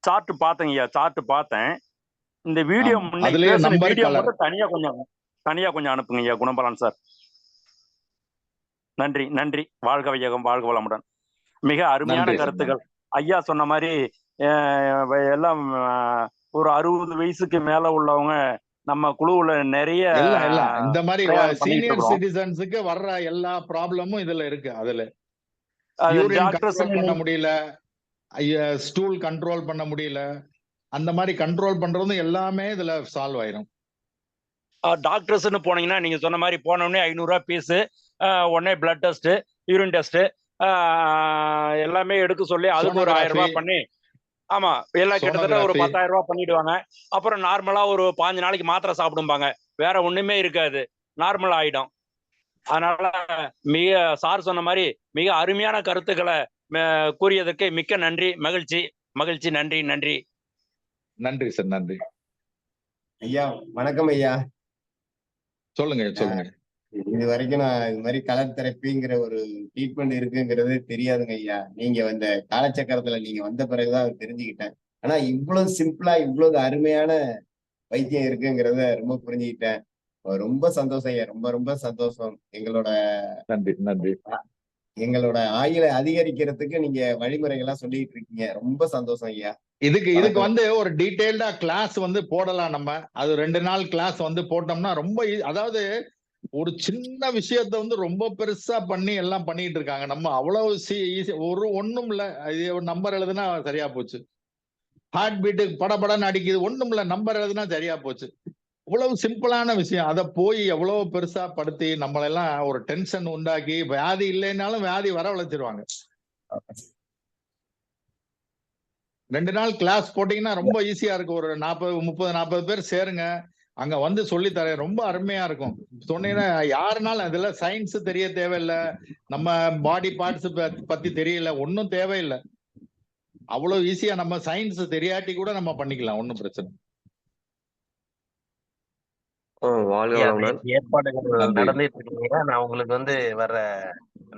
சார்ட் பாத்தேங்கய்யா, சார்ட் பார்த்தேன். இந்த வீடியோ வீடியோ மட்டும் தனியா கொஞ்சம் அனுப்புங்கய்யா குணபாலன் சார். நன்றி. வாழ்க வையகம், வாழ்க வளமுடன். மிக அருமையான கருத்துக்கள். ஐயா சொன்ன மாதிரி எல்லாம் ஒரு 60 வயசுக்கு மேல உள்ளவங்க நம்ம குழுவுல நிறைய இந்த மாதிரி சீனியர் சிட்டிசன்ஸுக்கு வர்ற எல்லா ப்ராப்ளமும் இதுல இருக்கு. அதுல பண்ண முடியல, ஸ்டூல் கண்ட்ரோல் பண்ண முடியல, அந்த மாதிரி கண்ட்ரோல் பண்றது எல்லாமே இதுல சால்வ் ஆயிரும். டாக்டர்ஸ்னு போனீங்கன்னா நீங்க சொன்ன மாதிரி போனோடனே 500 ரூபாய் பீஸ், உடனே பிளட் டெஸ்ட், யூரின் டெஸ்ட் எல்லாமே எடுக்க சொல்லி அதுக்கு ஒரு 1000 ரூபாய் பண்ணி, ஆமா எல்லாம் கிட்டத்தட்ட ஒரு 10,000 ரூபாய் பண்ணிடுவாங்க. அப்புறம் நார்மலா ஒரு 5 நாளைக்கு மாத்திரை சாப்பிடும்பாங்க, வேற ஒண்ணுமே இருக்காது, நார்மல் ஆயிடும். அதனால சார் சொன்ன மாதிரி மிக அருமையான கருத்துக்களை கூறியதற்கு மிக்க நன்றி, மகிழ்ச்சி. நன்றி சார். நன்றி ஐயா. வணக்கம் ஐயா. சொல்லுங்க. இது வரைக்கும் நான் இது மாதிரி கலர் தெரப்பிங்கிற ஒரு ட்ரீட்மெண்ட் இருக்குங்கிறது தெரியாதுங்க ஐயா. நீங்க வந்த காலச்சக்கரத்துல நீங்க வந்த பிறகுதான் தெரிஞ்சுக்கிட்டேன். ஆனா இவ்வளவு சிம்பிளா இவ்வளவு அருமையான வைத்தியம் இருக்குங்கிறத ரொம்ப புரிஞ்சுக்கிட்டேன். ரொம்ப சந்தோஷம் ஐயா, ரொம்ப சந்தோஷம். எங்களோட ஆயுளை அதிகரிக்கிறதுக்கு நீங்க வழிமுறைகள்லாம் சொல்லிட்டு இருக்கீங்க. ரொம்ப சந்தோஷம் ஐயா. இதுக்கு வந்து ஒரு டீடைல்டா கிளாஸ் வந்து போடலாம் நம்ம. அது 2 நாள் கிளாஸ் வந்து போட்டோம்னா ரொம்ப அதாவது ஒரு சின்ன விஷயத்த வந்து ரொம்ப பெருசா பண்ணி எல்லாம் பண்ணிட்டு இருக்காங்க. நம்ம அவ்வளவு ஒண்ணும் இல்ல, ஒரு நம்பர் எழுதுனா சரியா போச்சு. ஹார்ட் பீட்டு படபடன்னு அடிக்குது, ஒண்ணும் இல்ல, நம்பர் எழுதுனா சரியா போச்சு. இவ்வளவு சிம்பிளான விஷயம், அதை போய் எவ்வளவு பெருசா படுத்தி நம்மளெல்லாம் ஒரு டென்ஷன் உண்டாக்கி வியாதி இல்லைன்னாலும் வியாதி வரவழைச்சிருவாங்க. 2 நாள் கிளாஸ் போட்டீங்கன்னா ரொம்ப ஈஸியா இருக்கும். ஒரு 30-40 பேர் சேருங்க, அங்க வந்து சொல்லி தரேன். ரொம்ப அருமையா இருக்கும். சொன்னீங்கன்னா யாருனாலும் அதுல சயின்ஸ் தெரிய தேவையில்லை, நம்ம பாடி பார்ட்ஸ் பத்தி தெரியல, ஒன்னும் தேவையில்லை. அவ்வளவு ஈஸியா நம்ம சயின்ஸ் தெரியாட்டி கூட நம்ம பண்ணிக்கலாம், ஒன்னும் பிரச்சனை. ஏற்பாடுகள் நடந்துட்டு இருக்கீங்க. நான் உங்களுக்கு வந்து வர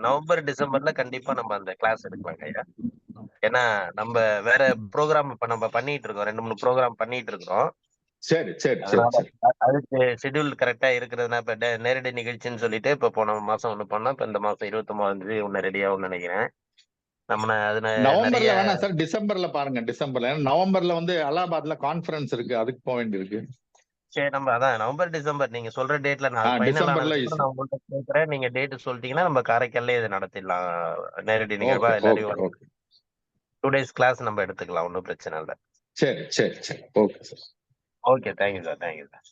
நவம்பர் டிசம்பர்ல கண்டிப்பா நம்ம அந்த கிளாஸ் எடுக்கலாங்க ஐயா. ஏன்னா நம்ம வேற ப்ரோக்ராம் இப்ப நம்ம பண்ணிட்டு இருக்கோம், 2-3 ப்ரோக்ராம் பண்ணிட்டு இருக்கிறோம். சரி. அதுக்கு ஷெட்யூல் கரெக்டா இருக்கிறதுனா இப்ப நேரடி நிகழ்ச்சின்னு சொல்லிட்டு இப்ப போன மாசம் ஒண்ணு பண்ணோம். இப்ப இந்த மாசம் 29ஆம் தேதி ஒண்ணு ரெடியாகும்னு நினைக்கிறேன். நவம்பர்ல வேணாம் சார், டிசம்பர்ல பாருங்க. டிசம்பர்ல, நவம்பர்ல வந்து அலகாபாத்ல கான்ஃபரன்ஸ் இருக்கு, அதுக்கு போக வேண்டியிருக்கு. சரி, நம்ம அதான் நவம்பர் டிசம்பர் நீங்க சொல்ற டேட்ல நான் உங்கள்கிட்ட கேட்கிறேன். நீங்க டேட் சொல்லிட்டீங்கன்னா நம்ம காரைக்கால்ல இதை நடத்திடலாம். நேரடி நிகழ்வா எல்லாரையும் 2 days கிளாஸ் நம்ம எடுத்துக்கலாம், ஒன்றும் பிரச்சனை இல்லை. சரி. Okay sir. Okay, thank you sir, thank you sir.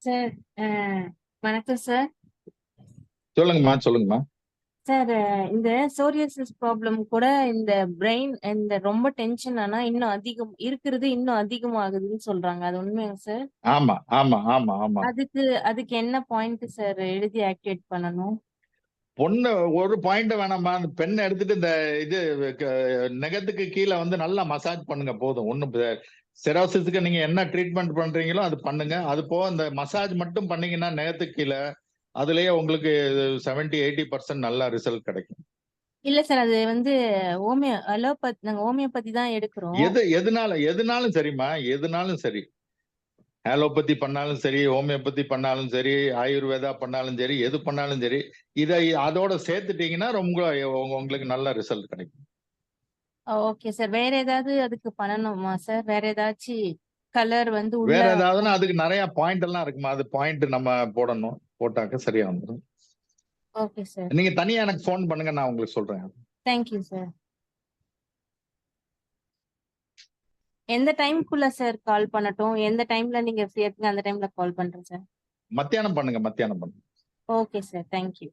Sir வணக்கம் சார். சொல்லுங்கம்மா. சார் இந்த சோரியாசிஸ் ப்ராப்ளம் கூட இந்த பிரெயின் இந்த ரொம்ப டென்ஷன் ஆனா இன்னும் அதிகமாகுதுன்னு சொல்றாங்க. அது உண்மையா சார்? ஆமா. அதுக்கு என்ன பாயிண்ட் சார் எழுதி ஆக்டிவேட் பண்ணணும்? பொண்ணு ஒரு பாயிண்ட் வேணாமா, அந்த பெண்ணை எடுத்துட்டு இந்த இது நெகத்துக்கு கீழே வந்து நல்லா மசாஜ் பண்ணுங்க போதும். ஒன்னும் செரோசிஸ்க்கு நீங்க என்ன ட்ரீட்மெண்ட் பண்றீங்களோ அது பண்ணுங்க. அது போக இந்த மசாஜ் மட்டும் பண்ணீங்கன்னா நெகத்துக்கு கீழே அதுலயே உங்களுக்கு 70-80% நல்ல ரிசல்ட் கிடைக்கும். இல்ல சார், அது வந்து நாங்க ஹோமியோபதி தான் எடுக்கிறோம். எதுனாலும் சரிம்மா, எதுனாலும் சரி, ஆலோபதி பண்ணாலும் சரி, ஹோமியோபதி பண்ணாலும் சரி, ஆயுர்வேதா பண்ணாலும் சரி, எது பண்ணாலும் சரி, இதை அதோட சேர்த்துட்டீங்கன்னா உங்களுக்கு நல்ல ரிசல்ட் கிடைக்கும். Okay sir. வேற ஏதாவது அதுக்கு பண்ணணுமா சார்? வேற ஏதாச்சும் கலர் வந்து வேற ஏதாவதுன்னா அதுக்கு நிறைய பாயிண்ட் எல்லாம் இருக்குமா, அது பாயிண்ட் நம்ம போடணும். போட்டாக்க சரியா வந்துடும். Okay sir. நீங்க தனியா எனக்கு ஃபோன் பண்ணுங்க, நான் உங்களுக்கு சொல்றேன். Thank you sir. எந்த டைம்க்குள்ள சார் கால் பண்ணட்டும்? எந்த டைம்ல நீங்க ஃப்ரீயா இருக்கீங்க அந்த டைம்ல கால் பண்றேன் சார். மத்தியானம் பண்ணுங்க. Okay sir, thank you.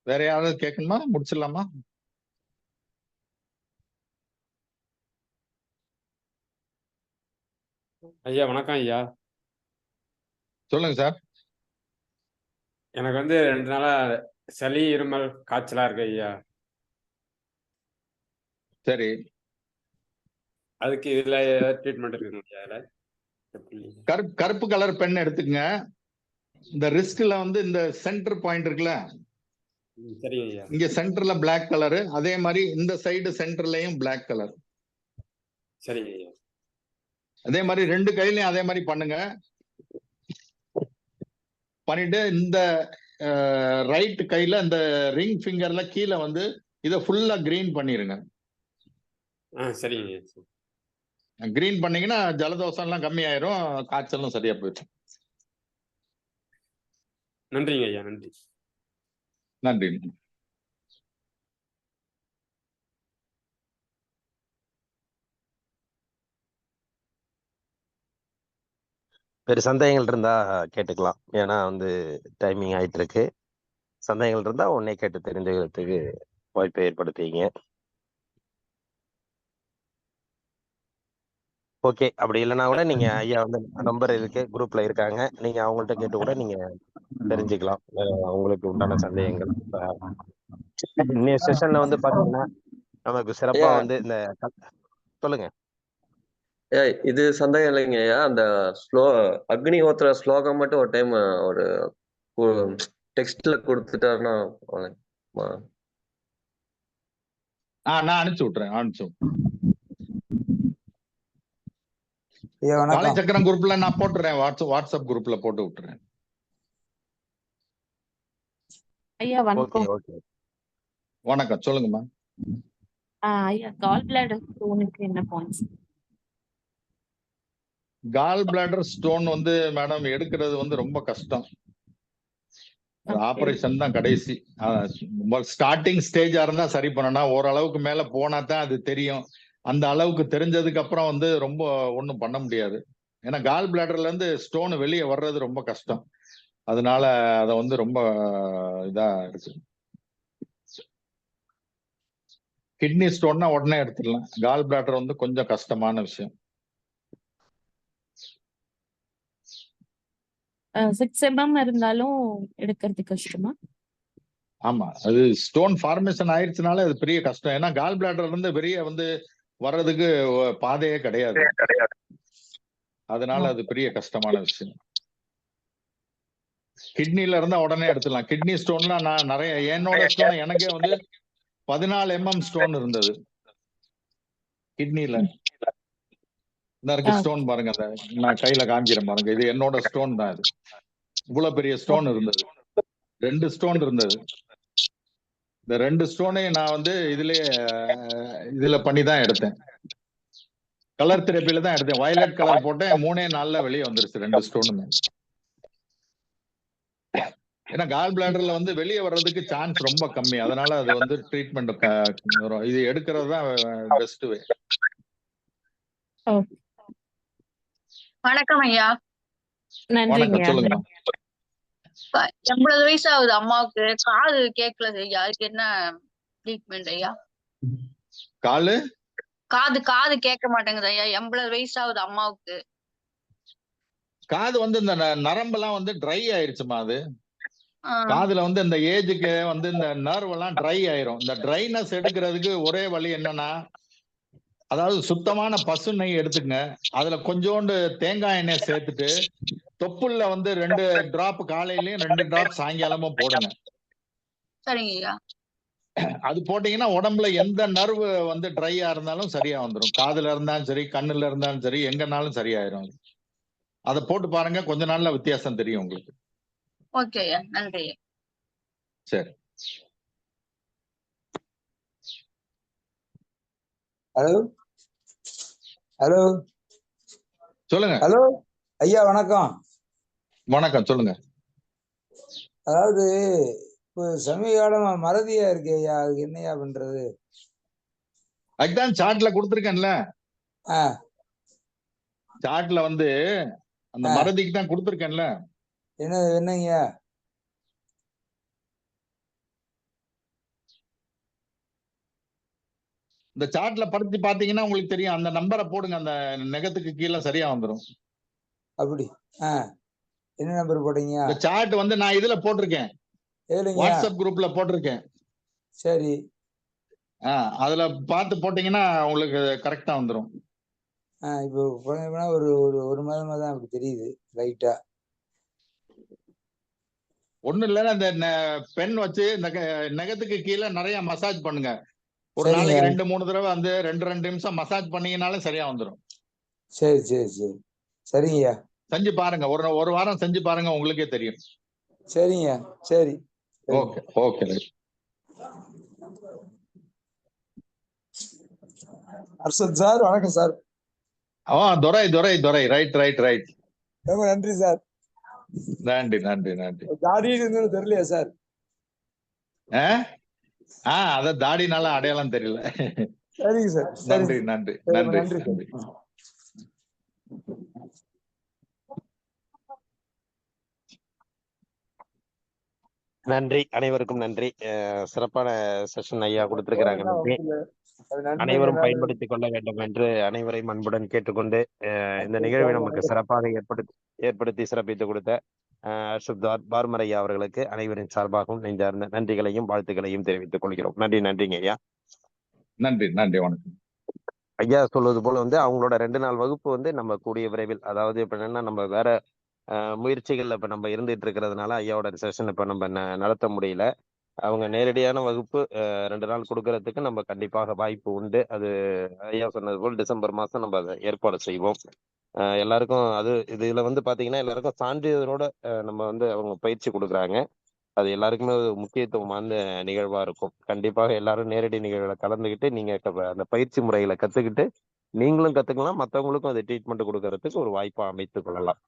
வேற யாராவது கேட்கணுமா? முடிச்சிடலாமா? ஐயா வணக்கம் ஐயா. சொல்லுங்க சார். எனக்கு வந்து 2 நாளா சளி, இருமல், காய்ச்சலா இருக்கு ஐயா. சரி, அதுக்கு இதுல ட்ரீட்மெண்ட் இருக்குங்க ஐயா? கருப்பு கலர் பென் எடுத்துக்கங்க. இந்த ரிஸ்க்ல வந்து இந்த சென்டர் பாயிண்ட் இருக்குல்ல, சரிங்க ஐயா. இங்க சென்டர்ல பிளாக் கலரு, அதே மாதிரி இந்த சைடு சென்டர்லயும் பிளாக் கலர். சரிங்க ஐயா. அதே மாதிரி 2 கையிலயும் அதே மாதிரி பண்ணுங்க. பண்ணிட்டு இந்த ரைட் கையில இந்த ரிங் ஃபிங்கர்ல கீழே வந்து இதை ஃபுல்லா கிரீன் பண்ணிருங்க. சரிங்க. கிரீன் பண்ணீங்கன்னா ஜலதோஷம் எல்லாம் கம்மியாயிரும், காய்ச்சலும் சரியா போயிடும். நன்றிங்க ஐயா. நன்றி. வேறு சந்தேகங்கள் இருந்தா கேட்டுக்கலாம். ஏன்னா வந்து டைமிங் ஆயிட்டு இருக்கு. சந்தேகங்கள் இருந்தா உடனே கேட்டு தெரிஞ்சுக்கிறதுக்கு வாய்ப்பை ஏற்படுத்திங்க. ஓகே, அப்படி இல்லைன்னா கூட நீங்க ஐயா வந்து நம்பர் இருக்கு, குரூப்ல இருக்காங்க, நீங்க அவங்கள்ட்ட கேட்டு கூட நீங்க தெரிஞ்சுக்கலாம் உங்களுக்கு உண்டான சந்தேகங்கள். இன்னைய செஷன்ல வந்து பாத்தீங்கன்னா நமக்கு சிறப்பா வந்து இந்த சொல்லுங்க. இது சந்தேகம் இல்லைங்கய்யா. அந்த அக்னி ஹோத்திர ஸ்லோகம் மட்டும் ஒரு டைம் ஒரு டெக்ஸ்ட்ல கொடுத்துட்டாருன்னா நான் அனுப்பிச்சு விட்டுறேன். காலை சக்கரம் குரூப்ல நான் போட்டுறேன், வாட்ஸ்அப் குரூப்ல போட்டு விட்டுறேன். ஐயா வணக்கம். வணக்கம், சொல்லுங்கம்மா. ஐயா கால் பிளாடர் ஸ்டோனுக்கு என்ன பாயிண்ட்ஸ்? கால் பிளாடர் ஸ்டோன் வந்து மேடம் எடுக்கிறது வந்து ரொம்ப கஷ்டம். ஆபரேஷன் தான் கடைசி. ஸ்டார்டிங் ஸ்டேஜா இருந்தா சரி பண்ணணும். ஓரளவுக்கு மேல போனா தான் அது தெரியும். அந்த அளவுக்கு தெரிஞ்சதுக்கு அப்புறம் வந்து ரொம்ப ஒன்றும் பண்ண முடியாது. ஏன்னா கால் பிளாடர்ல இருந்து ஸ்டோன் வெளியே வர்றது ரொம்ப கஷ்டம். அதனால அதை வந்து ரொம்ப இதா இருக்கு. கிட்னி ஸ்டோன்னா உடனே எடுத்துடலாம். கால் பிளாடர் வந்து கொஞ்சம் கஷ்டமான விஷயம். 6 mm இருந்தாலும் எடுக்கிறது கஷ்டமா? ஆமா, அது ஸ்டோன் ஃபார்மேஷன் ஆயிடுச்சுனால அது பெரிய கஷ்டம். ஏன்னா கால் பிளாடர்ல இருந்து வெளியே வந்து வர்றதுக்கு பாதையே கிடையாது. அதனால அது பெரிய கஷ்டமான விஷயம். கிட்னில இருந்தா உடனே எடுத்துடலாம். கிட்னி ஸ்டோன்ல நான் நிறைய, என்னோட ஸ்டோன் எனக்கே வந்து 14 mm ஸ்டோன் இருந்தது கிட்னில. இருக்கு ஸ்டோன் பாருங்க, அந்த நான் கையில காமிக்கிறேன் பாருங்க, இது என்னோட ஸ்டோன் தான். இது இவ்வளவு பெரிய ஸ்டோன் இருந்தது. 2 ஸ்டோன் இருந்தது. இந்த 2 ஸ்டோனையும் நான் வந்து இதுல பண்ணி தான் எடுத்தேன். கலர் தெரப்பில தான் எடுத்தேன். வயலட் கலர் போட்டேன். 3 நாள்ல வெளியே வந்துருச்சு 2 ஸ்டோனுமே. ஏன்னா கால் பிளாடர்ல வந்து வெளியே வர்றதுக்கு சான்ஸ் ரொம்ப கம்மி, அதனால அது வந்து ட்ரீட்மெண்ட் இது எடுக்கிறது தான் பெஸ்ட் வே. வணக்கம் ஐயா. வணக்கம், சொல்லுங்க. 80 வயசு ஆகுது அம்மாவுக்கு, காது கேட்கல ஐயா, அதுக்கு என்ன ட்ரீட்மெண்ட் ஐயா? காலு காது கேட்க மாட்டேங்குது ஐயா, 80 வயசு ஆகுது அம்மாவுக்கு. காது வந்து இந்த நரம்பெல்லாம் வந்து ட்ரை ஆயிருச்சுமா. அது ஆஹ் காதுல வந்து இந்த ஏஜுக்கு வந்து இந்த நர்வ் எல்லாம் ட்ரை ஆயிரும். இந்த ட்ரைனஸ் எடுக்கிறதுக்கு ஒரே வழி என்னன்னா, அதாவது சுத்தமான பசு நெய் எடுத்துங்க, அதுல கொஞ்சோண்டு தேங்காய் எண்ணெய் சேர்த்துட்டு தொப்புள்ள வந்து 2 டிராப் காலையிலயும் 2 டிராப் சாயங்காலமும் போடுங்க. சரிங்க ஐயா. அது போட்டீங்கன்னா உடம்புல எந்த நர்வு வந்து ட்ரையா இருந்தாலும் சரியா வந்துடும். காதுல இருந்தாலும் சரி, கண்ணுல இருந்தாலும் சரி, எங்கனாலும் சரியாயிரும். அதை போட்டு பாருங்க, கொஞ்ச நாள்ல வித்தியாசம் தெரியும் உங்களுக்கு. ஓகே ஐயா, நன்றி ஐயா. சரி. ஹலோ ஹலோ சொல்லுங்க. ஹலோ ஐயா, வணக்கம். வணக்கம், சொல்லுங்க. அதாவது இப்போ சமீப காலமா மறதியா இருக்கு ஐயா, அதுக்கு என்னையா பண்றது? அதுதான் சார்ட்ல கொடுத்துருக்கேன்ல. சார்ட்ல வந்து அந்த மறதிக்கு தான் கொடுத்துருக்கேன்ல. என்னங்கய்யா? இந்த சார்ட்ல படுத்தி பாத்தீங்கன்னா உங்களுக்கு தெரியும். அந்த நம்பரை போடுங்க, அந்த நெகத்துக்கு கீழே சரியா வந்துடும். அப்படி என்ன நம்பர் போட்டீங்க? இந்த சார்ட் வந்து நான் இதுல போட்டிருக்கேன், வாட்ஸ்அப் குரூப்ல போட்டிருக்கேன். சரி. அதுல பார்த்து போட்டீங்கன்னா உங்களுக்கு கரெக்டா வந்துடும். இப்போ ஒரு ஒரு மாதமா தான் அப்படி தெரியுது லைட்டா. ஒண்ணு இல்ல, அந்த பென் வச்சு இந்த நெகத்துக்கு கீழே நிறைய மசாஜ் பண்ணுங்க. ஒரு நாளைக்கு 2-3 தடவை வந்து 2 நிமிஷம் மசாஜ் பண்ணீங்கனாலும் சரியா வந்துடும். சரி சரி சரி சரிங்கய்யா, செஞ்சு பாருங்க. ஒரு வாரம் செஞ்சு பாருங்க, உங்களுக்கே தெரியும். சரிங்க. சரி, ஓகே ஓகே. அர்ஷத் சார், வணக்கம் சார். துரை துரை துரை ரைட் ரைட் ரைட். ரொம்ப நன்றி சார். நன்றி நன்றி நன்றி. தாடி தெரியலையா சார்? அத தாடினால அடையாளம் தெரியல. சரிங்க சார். நன்றி நன்றி நன்றி நன்றி. நன்றி, அனைவருக்கும் நன்றி. சிறப்பான செஷன் ஐயா கொடுத்திருக்கிறாங்க. நன்றி. அனைவரும் பயன்படுத்திக் கொள்ள வேண்டும் என்று அனைவரையும் அன்புடன் கேட்டுக்கொண்டு இந்த நிகழ்வை நமக்கு சிறப்பாக ஏற்படுத்தி சிறப்பித்துக் கொடுத்த அர்ஷத் பார்மர் ஐயா அவர்களுக்கு அனைவரின் சார்பாகவும் நெஞ்சார்ந்த நன்றிகளையும் வாழ்த்துக்களையும் தெரிவித்துக் கொள்கிறோம். நன்றி. நன்றிங்க ஐயா. நன்றி நன்றி. வணக்கம் ஐயா. சொல்வது போல வந்து அவங்களோட 2 நாள் வகுப்பு வந்து நம்ம கூடிய விரைவில், அதாவது இப்ப என்னன்னா நம்ம வேற முயற்சிகள்ல இப்ப நம்ம இருந்துட்டு இருக்கிறதுனால ஐயாவோட செஷன் இப்ப நம்ம நடத்த முடியல. அவங்க நேரடியான வகுப்பு 2 நாள் கொடுக்கறதுக்கு நம்ம கண்டிப்பாக வாய்ப்பு உண்டு. அது ஐயா சொன்னது போல் டிசம்பர் மாசம் நம்ம அதை ஏற்பாடு செய்வோம். எல்லாருக்கும் இதுல வந்து பாத்தீங்கன்னா எல்லாருக்கும் சான்றிதழோட நம்ம வந்து அவங்க பயிற்சி கொடுக்குறாங்க. அது எல்லாருக்குமே ஒரு முக்கியத்துவமான நிகழ்வா இருக்கும். கண்டிப்பாக எல்லாரும் நேரடி நிகழ்வுல கலந்துக்கிட்டு நீங்க அந்த பயிற்சி முறைகளை கத்துக்கிட்டு நீங்களும் கத்துக்கலாம், மற்றவங்களுக்கும் அதை ட்ரீட்மெண்ட் கொடுக்கறதுக்கு ஒரு வாய்ப்பா அமைத்துக் கொள்ளலாம்.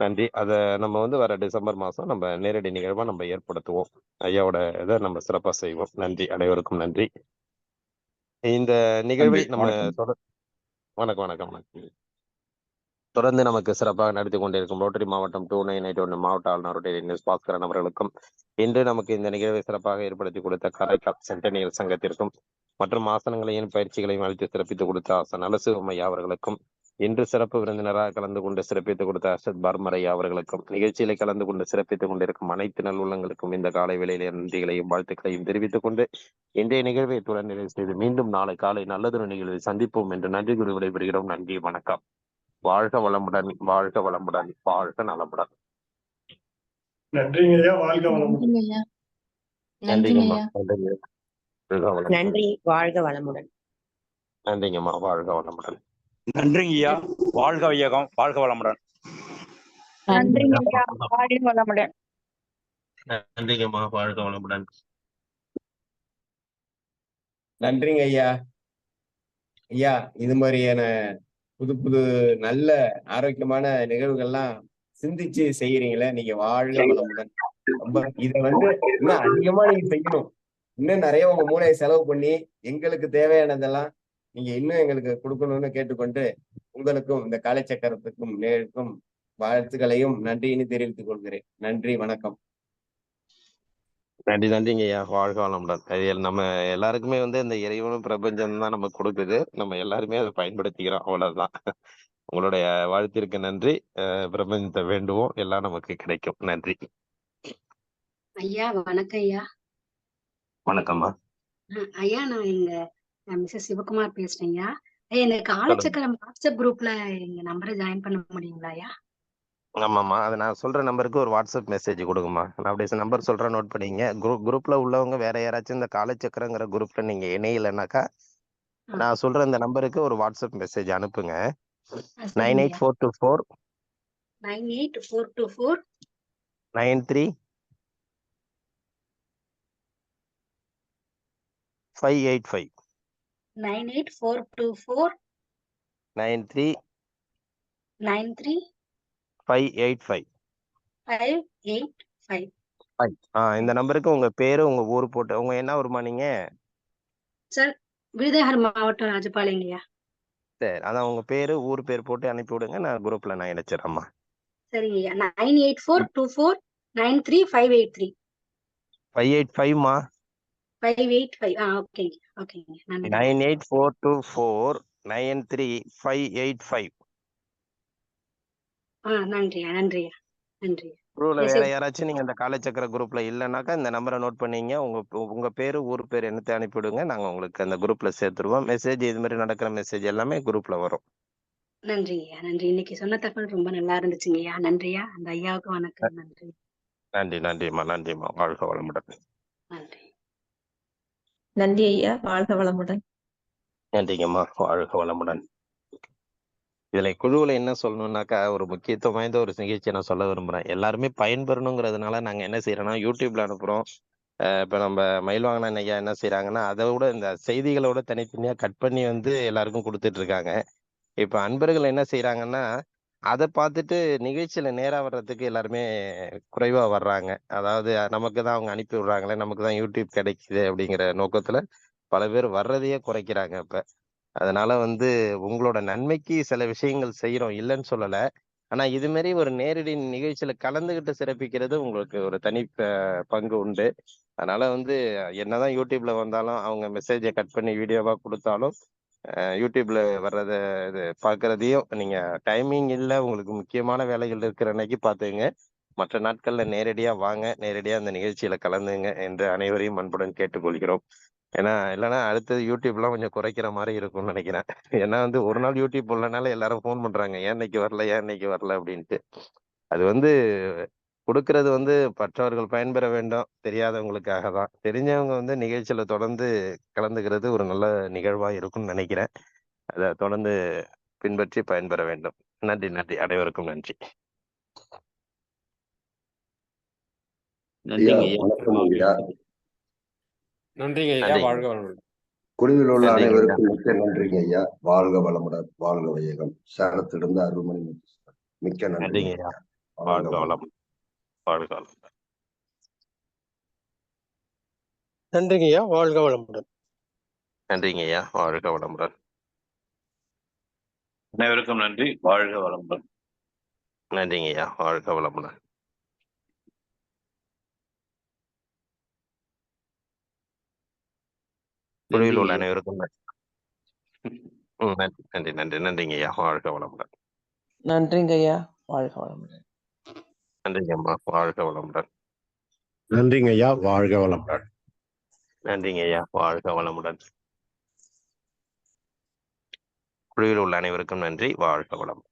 நன்றி. அதை நம்ம வந்து வர டிசம்பர் மாசம் நம்ம நேரடி நிகழ்வா நம்ம ஏற்படுத்துவோம். ஐயாவோட இதை நம்ம சிறப்பா செய்வோம். நன்றி, அனைவருக்கும் நன்றி. இந்த நிகழ்வை நம்ம வணக்கம் வணக்கம் வணக்கம். தொடர்ந்து நமக்கு சிறப்பாக நடத்தி கொண்டிருக்கும் ரோட்டரி மாவட்டம் 2981 மாவட்ட ஆளுநர் ரோட்டரி பாஸ்கரன் அவர்களுக்கும், இன்று நமக்கு இந்த நிகழ்வை சிறப்பாக ஏற்படுத்தி கொடுத்த காரைக்கால் சென்டனியல் சங்கத்திற்கும் மற்றும் ஆசனங்களையும் பயிற்சிகளையும் அளித்து சிறப்பித்துக் கொடுத்த ஆசன் நலசிவம் ஐயா அவர்களுக்கும், இன்று சிறப்பு விருந்தினராக கலந்து கொண்டு சிறப்பித்துக் கொடுத்த அர்ஷத் பார்மர் ஐயா அவர்களுக்கும், நிகழ்ச்சியில கலந்து கொண்டு சிறப்பித்துக் கொண்டிருக்கும் அனைத்து நல்லுள்ளங்களுக்கும் இந்த காலை வேளையிலே நன்றிகளையும் வாழ்த்துக்களையும் தெரிவித்துக் கொண்டு இன்றைய நிகழ்வை இத்துடன் நிறைவு செய்து மீண்டும் நாளை காலை நல்லதொரு நிகழ்வை சந்திப்போம் என்று நன்றி கூறி விடைபெறுகிறோம். நன்றி, வணக்கம். வாழ்க வளமுடன், வாழ்க வளமுடன், வாழ்க நலமுடன். நன்றிங்க ஐயா, வாழ்க வளமுடன். நன்றிங்கம்மா. நன்றி, வாழ்க வளமுடன். நன்றிங்கம்மா, வாழ்க வளமுடன். நன்றிங்க ஐயா, வாழ்க வையகம், வாழ்க வளமுடன். நன்றிங்க ஐயா, வாழ்க வளமுடன். நன்றிங்கம்மா, வாழ்க வளமுடன். நன்றிங்க ஐயா. ஐயா, இது மாதிரியான புது புது நல்ல ஆரோக்கியமான நிகழ்வுகள்லாம் சிந்திச்சு செய்யறீங்களே, நீங்க வாழ்க வளமுடன். இத வந்து இன்னும் அதிகமா நீங்க செய்யணும். இன்னும் நிறைய உங்க மூளையை செலவு பண்ணி எங்களுக்கு தேவையானதெல்லாம் நீங்க இன்னும் எங்களுக்கு கொடுக்கணும்னு கேட்டுக்கொண்டு உங்களுக்கும் இந்த காலச்சக்கரத்துக்கும் நேருக்கும் வாழ்த்துக்களையும் நன்றின்னு தெரிவித்துக் கொள்கிறேன். நன்றி, வணக்கம். நன்றி நன்றிங்க ஐயா. வாழ்க வளமுடன். அது நம்ம எல்லாருக்குமே வந்து இந்த இறைவனும் பிரபஞ்சம் தான் நமக்கு கொடுக்குது. நம்ம எல்லாருமே அதை பயன்படுத்திக்கிறோம். அவ்வளவுதான். உங்களுடைய வாழ்த்திற்கு நன்றி. பிரபஞ்சத்தை வேண்டுவோம், எல்லாம் நமக்கு கிடைக்கும். நன்றி. ஐயா வணக்கம் ஐயா. வணக்கம்மா. ஐயா நான் எங்க மிஸ்ஸஸ் சிவகுமார் பேசுறேன் ஐயா. இந்த சொல்லுங்க. காலச்சக்கரம் வாட்ஸ்அப் குரூப்ல எங்க நம்பரை ஜாயின் பண்ண முடியுங்களா ஐயா? ஆமாம்மா, அது நான் சொல்ற நம்பருக்கு ஒரு வாட்ஸ்அப் மெசேஜ் கொடுங்கம்மா. நான் அப்படியே நம்பர் சொல்றேன், நோட் பண்ணிங்க. குரூப்ல உள்ளவங்க வேற யாராச்சும் இந்த காலச்சக்கரங்கிற குரூப்ல நீங்க இணையலைனாக்கா நான் சொல்ற இந்த நம்பருக்கு ஒரு வாட்ஸ்அப் மெசேஜ் அனுப்புங்க. சரிங்க ஐயா. 98424 98424 93 585 98424 93 93 585 585. இந்த நம்பருக்கு உங்க பேரு உங்க ஊர் போட்டு, உங்க என்ன ஊருமா நீங்க? சார் விருதுநகர் மாவட்டம் ராஜபாளையம் ஐயா. சரி, அதான் உங்க பேரு ஊர் பேர் போட்டு அனுப்பி விடுங்க. நான் குரூப்ல நான் இணைச்சிடறேம்மா. சரிங்க ஐயா. 98424 93583 585மா. 585. ஓகேங்க ஓகேங்க. நன்றி 98424 93585. நன்றியா நன்றியா நன்றியா. குரூப்ல வேற மெசேஜ் யாராச்சும் நீங்க இந்த காலச்சக்கர குரூப்ல இல்லைனாக்கா இந்த நம்பரை நோட் பண்ணீங்க. உங்க பேரு ஊர் பேர் என்னத்தை அனுப்பிவிடுங்க. நாங்க உங்களுக்கு அந்த குரூப்ல சேர்த்துருவோம். மெசேஜ் இது மாதிரி நடக்கிற மெசேஜ் எல்லாமே குரூப்ல வரும். நன்றிங்கய்யா நன்றி. இன்னைக்கு சொன்ன தகவல் ரொம்ப நல்லா இருந்துச்சுங்கய்யா. நன்றியா. அந்த ஐயாவுக்கு வணக்கம். நன்றி நன்றிம்மா. வாழ்க வளமுடன். நன்றி. நன்றி ஐயா. வாழ்க வளமுடன். நன்றிங்கம்மா. வாழ்க வளமுடன். இதுல குழுவுல என்ன சொல்லணும்னாக்கா, ஒரு முக்கியத்துவம் வாய்ந்த ஒரு நிகழ்ச்சியை நான் சொல்ல விரும்புறேன். எல்லாருமே பயன்பெறணுங்கிறதுனால நாங்க என்ன செய்யறோம்னா யூடியூப்ல அனுப்புறோம். இப்ப நம்ம மயில்வாகனன் ஐயா என்ன செய்யறாங்கன்னா, அதை விட இந்த செய்திகளோட தனித்தனியா கட் பண்ணி வந்து எல்லாருக்கும் கொடுத்துட்டு இருக்காங்க. இப்ப அன்பர்கள் என்ன செய்யறாங்கன்னா, அதை பார்த்துட்டு நிகழ்ச்சியில நேரா வர்றதுக்கு எல்லாருமே குறைவா வர்றாங்க. அதாவது நமக்கு தான் அவங்க அனுப்பி விடுறாங்களே, நமக்கு தான் யூடியூப் கிடைக்குது அப்படிங்கிற நோக்கத்துல பல பேர் வர்றதையே குறைக்கிறாங்க இப்ப. அதனால வந்து உங்களோட நன்மைக்கு சில விஷயங்கள் செய்யறோம், இல்லைன்னு சொல்லல. ஆனா இது மாதிரி ஒரு நேரடி நிகழ்ச்சியில கலந்துகிட்டு சிறப்பிக்கிறது உங்களுக்கு ஒரு தனி பங்கு உண்டு. அதனால வந்து என்னதான் யூடியூப்ல வந்தாலும் அவங்க மெசேஜை கட் பண்ணி வீடியோவா கொடுத்தாலும் யூடியூப்ல வர்றத இது பார்க்கறதையும் நீங்க டைமிங் இல்லை, உங்களுக்கு முக்கியமான வேலைகள் இருக்கிற அன்னைக்கு பார்த்துங்க. மற்ற நாட்கள்ல நேரடியா வாங்க, நேரடியா அந்த நிகழ்ச்சியில கலந்துங்க என்று அனைவரையும் அன்புடன் கேட்டுக்கொள்கிறோம். ஏன்னா இல்லைன்னா அடுத்தது யூடியூப்லாம் கொஞ்சம் குறைக்கிற மாதிரி இருக்கும்னு நினைக்கிறேன். ஏன்னா வந்து ஒரு நாள் யூடியூப் போடலனால எல்லாரும் ஃபோன் பண்றாங்க, ஏன் இன்னைக்கு வரல அப்படின்ட்டு. அது வந்து கொடுக்கறது வந்து மற்றவர்கள் பயன்பெற வேண்டும், தெரியாதவங்களுக்காக தான். தெரிஞ்சவங்க வந்து நிகழ்ச்சியில தொடர்ந்து கலந்துக்கிறது ஒரு நல்ல நிகழ்வா இருக்கும்னு நினைக்கிறேன். அதை தொடர்ந்து பின்பற்றி பயன்பெற வேண்டும். நன்றி. அனைவருக்கும் நன்றி. ஐயா வணக்கம் ஐயா. நன்றிங்க ஐயா. வாழ்க வளமுடன். குழுவில் உள்ள நன்றிங்க ஐயா. அனைவருக்கும் மிக்க நன்றிங்க ஐயா. வாழ்க வளமுடன். வாழ்க வையகம். சேலத்திலிருந்து அருள்மணி. மிக்க நன்றிங்க நன்றிங்க ஐயா. ஐயா. வாழ்க வளம். வாழ்க வளம். நன்றிங்க ஐயா. வாழ்க வளமுடன். நன்றிங்க ஐயா. வாழ்க வளமுடன். அனைவருக்கும் நன்றி. வாழ்க வளமுடன். நன்றிங்க ஐயா. வாழ்க வளமுடன். குழுவில் உள்ள அனைவருக்கும் நன்றிங்க ஐயா. வாழ்க வளமுடன். நன்றிங்க ஐயா. வாழ்க வளமுடன். நன்றிங்க அம்மா. வாழ்க வளமுடன். நன்றிங்க ஐயா. வாழ்க வளமுடன். நன்றிங்க ஐயா. வாழ்க வளமுடன். குழுவில் உள்ள அனைவருக்கும் நன்றி. வாழ்க வளம்.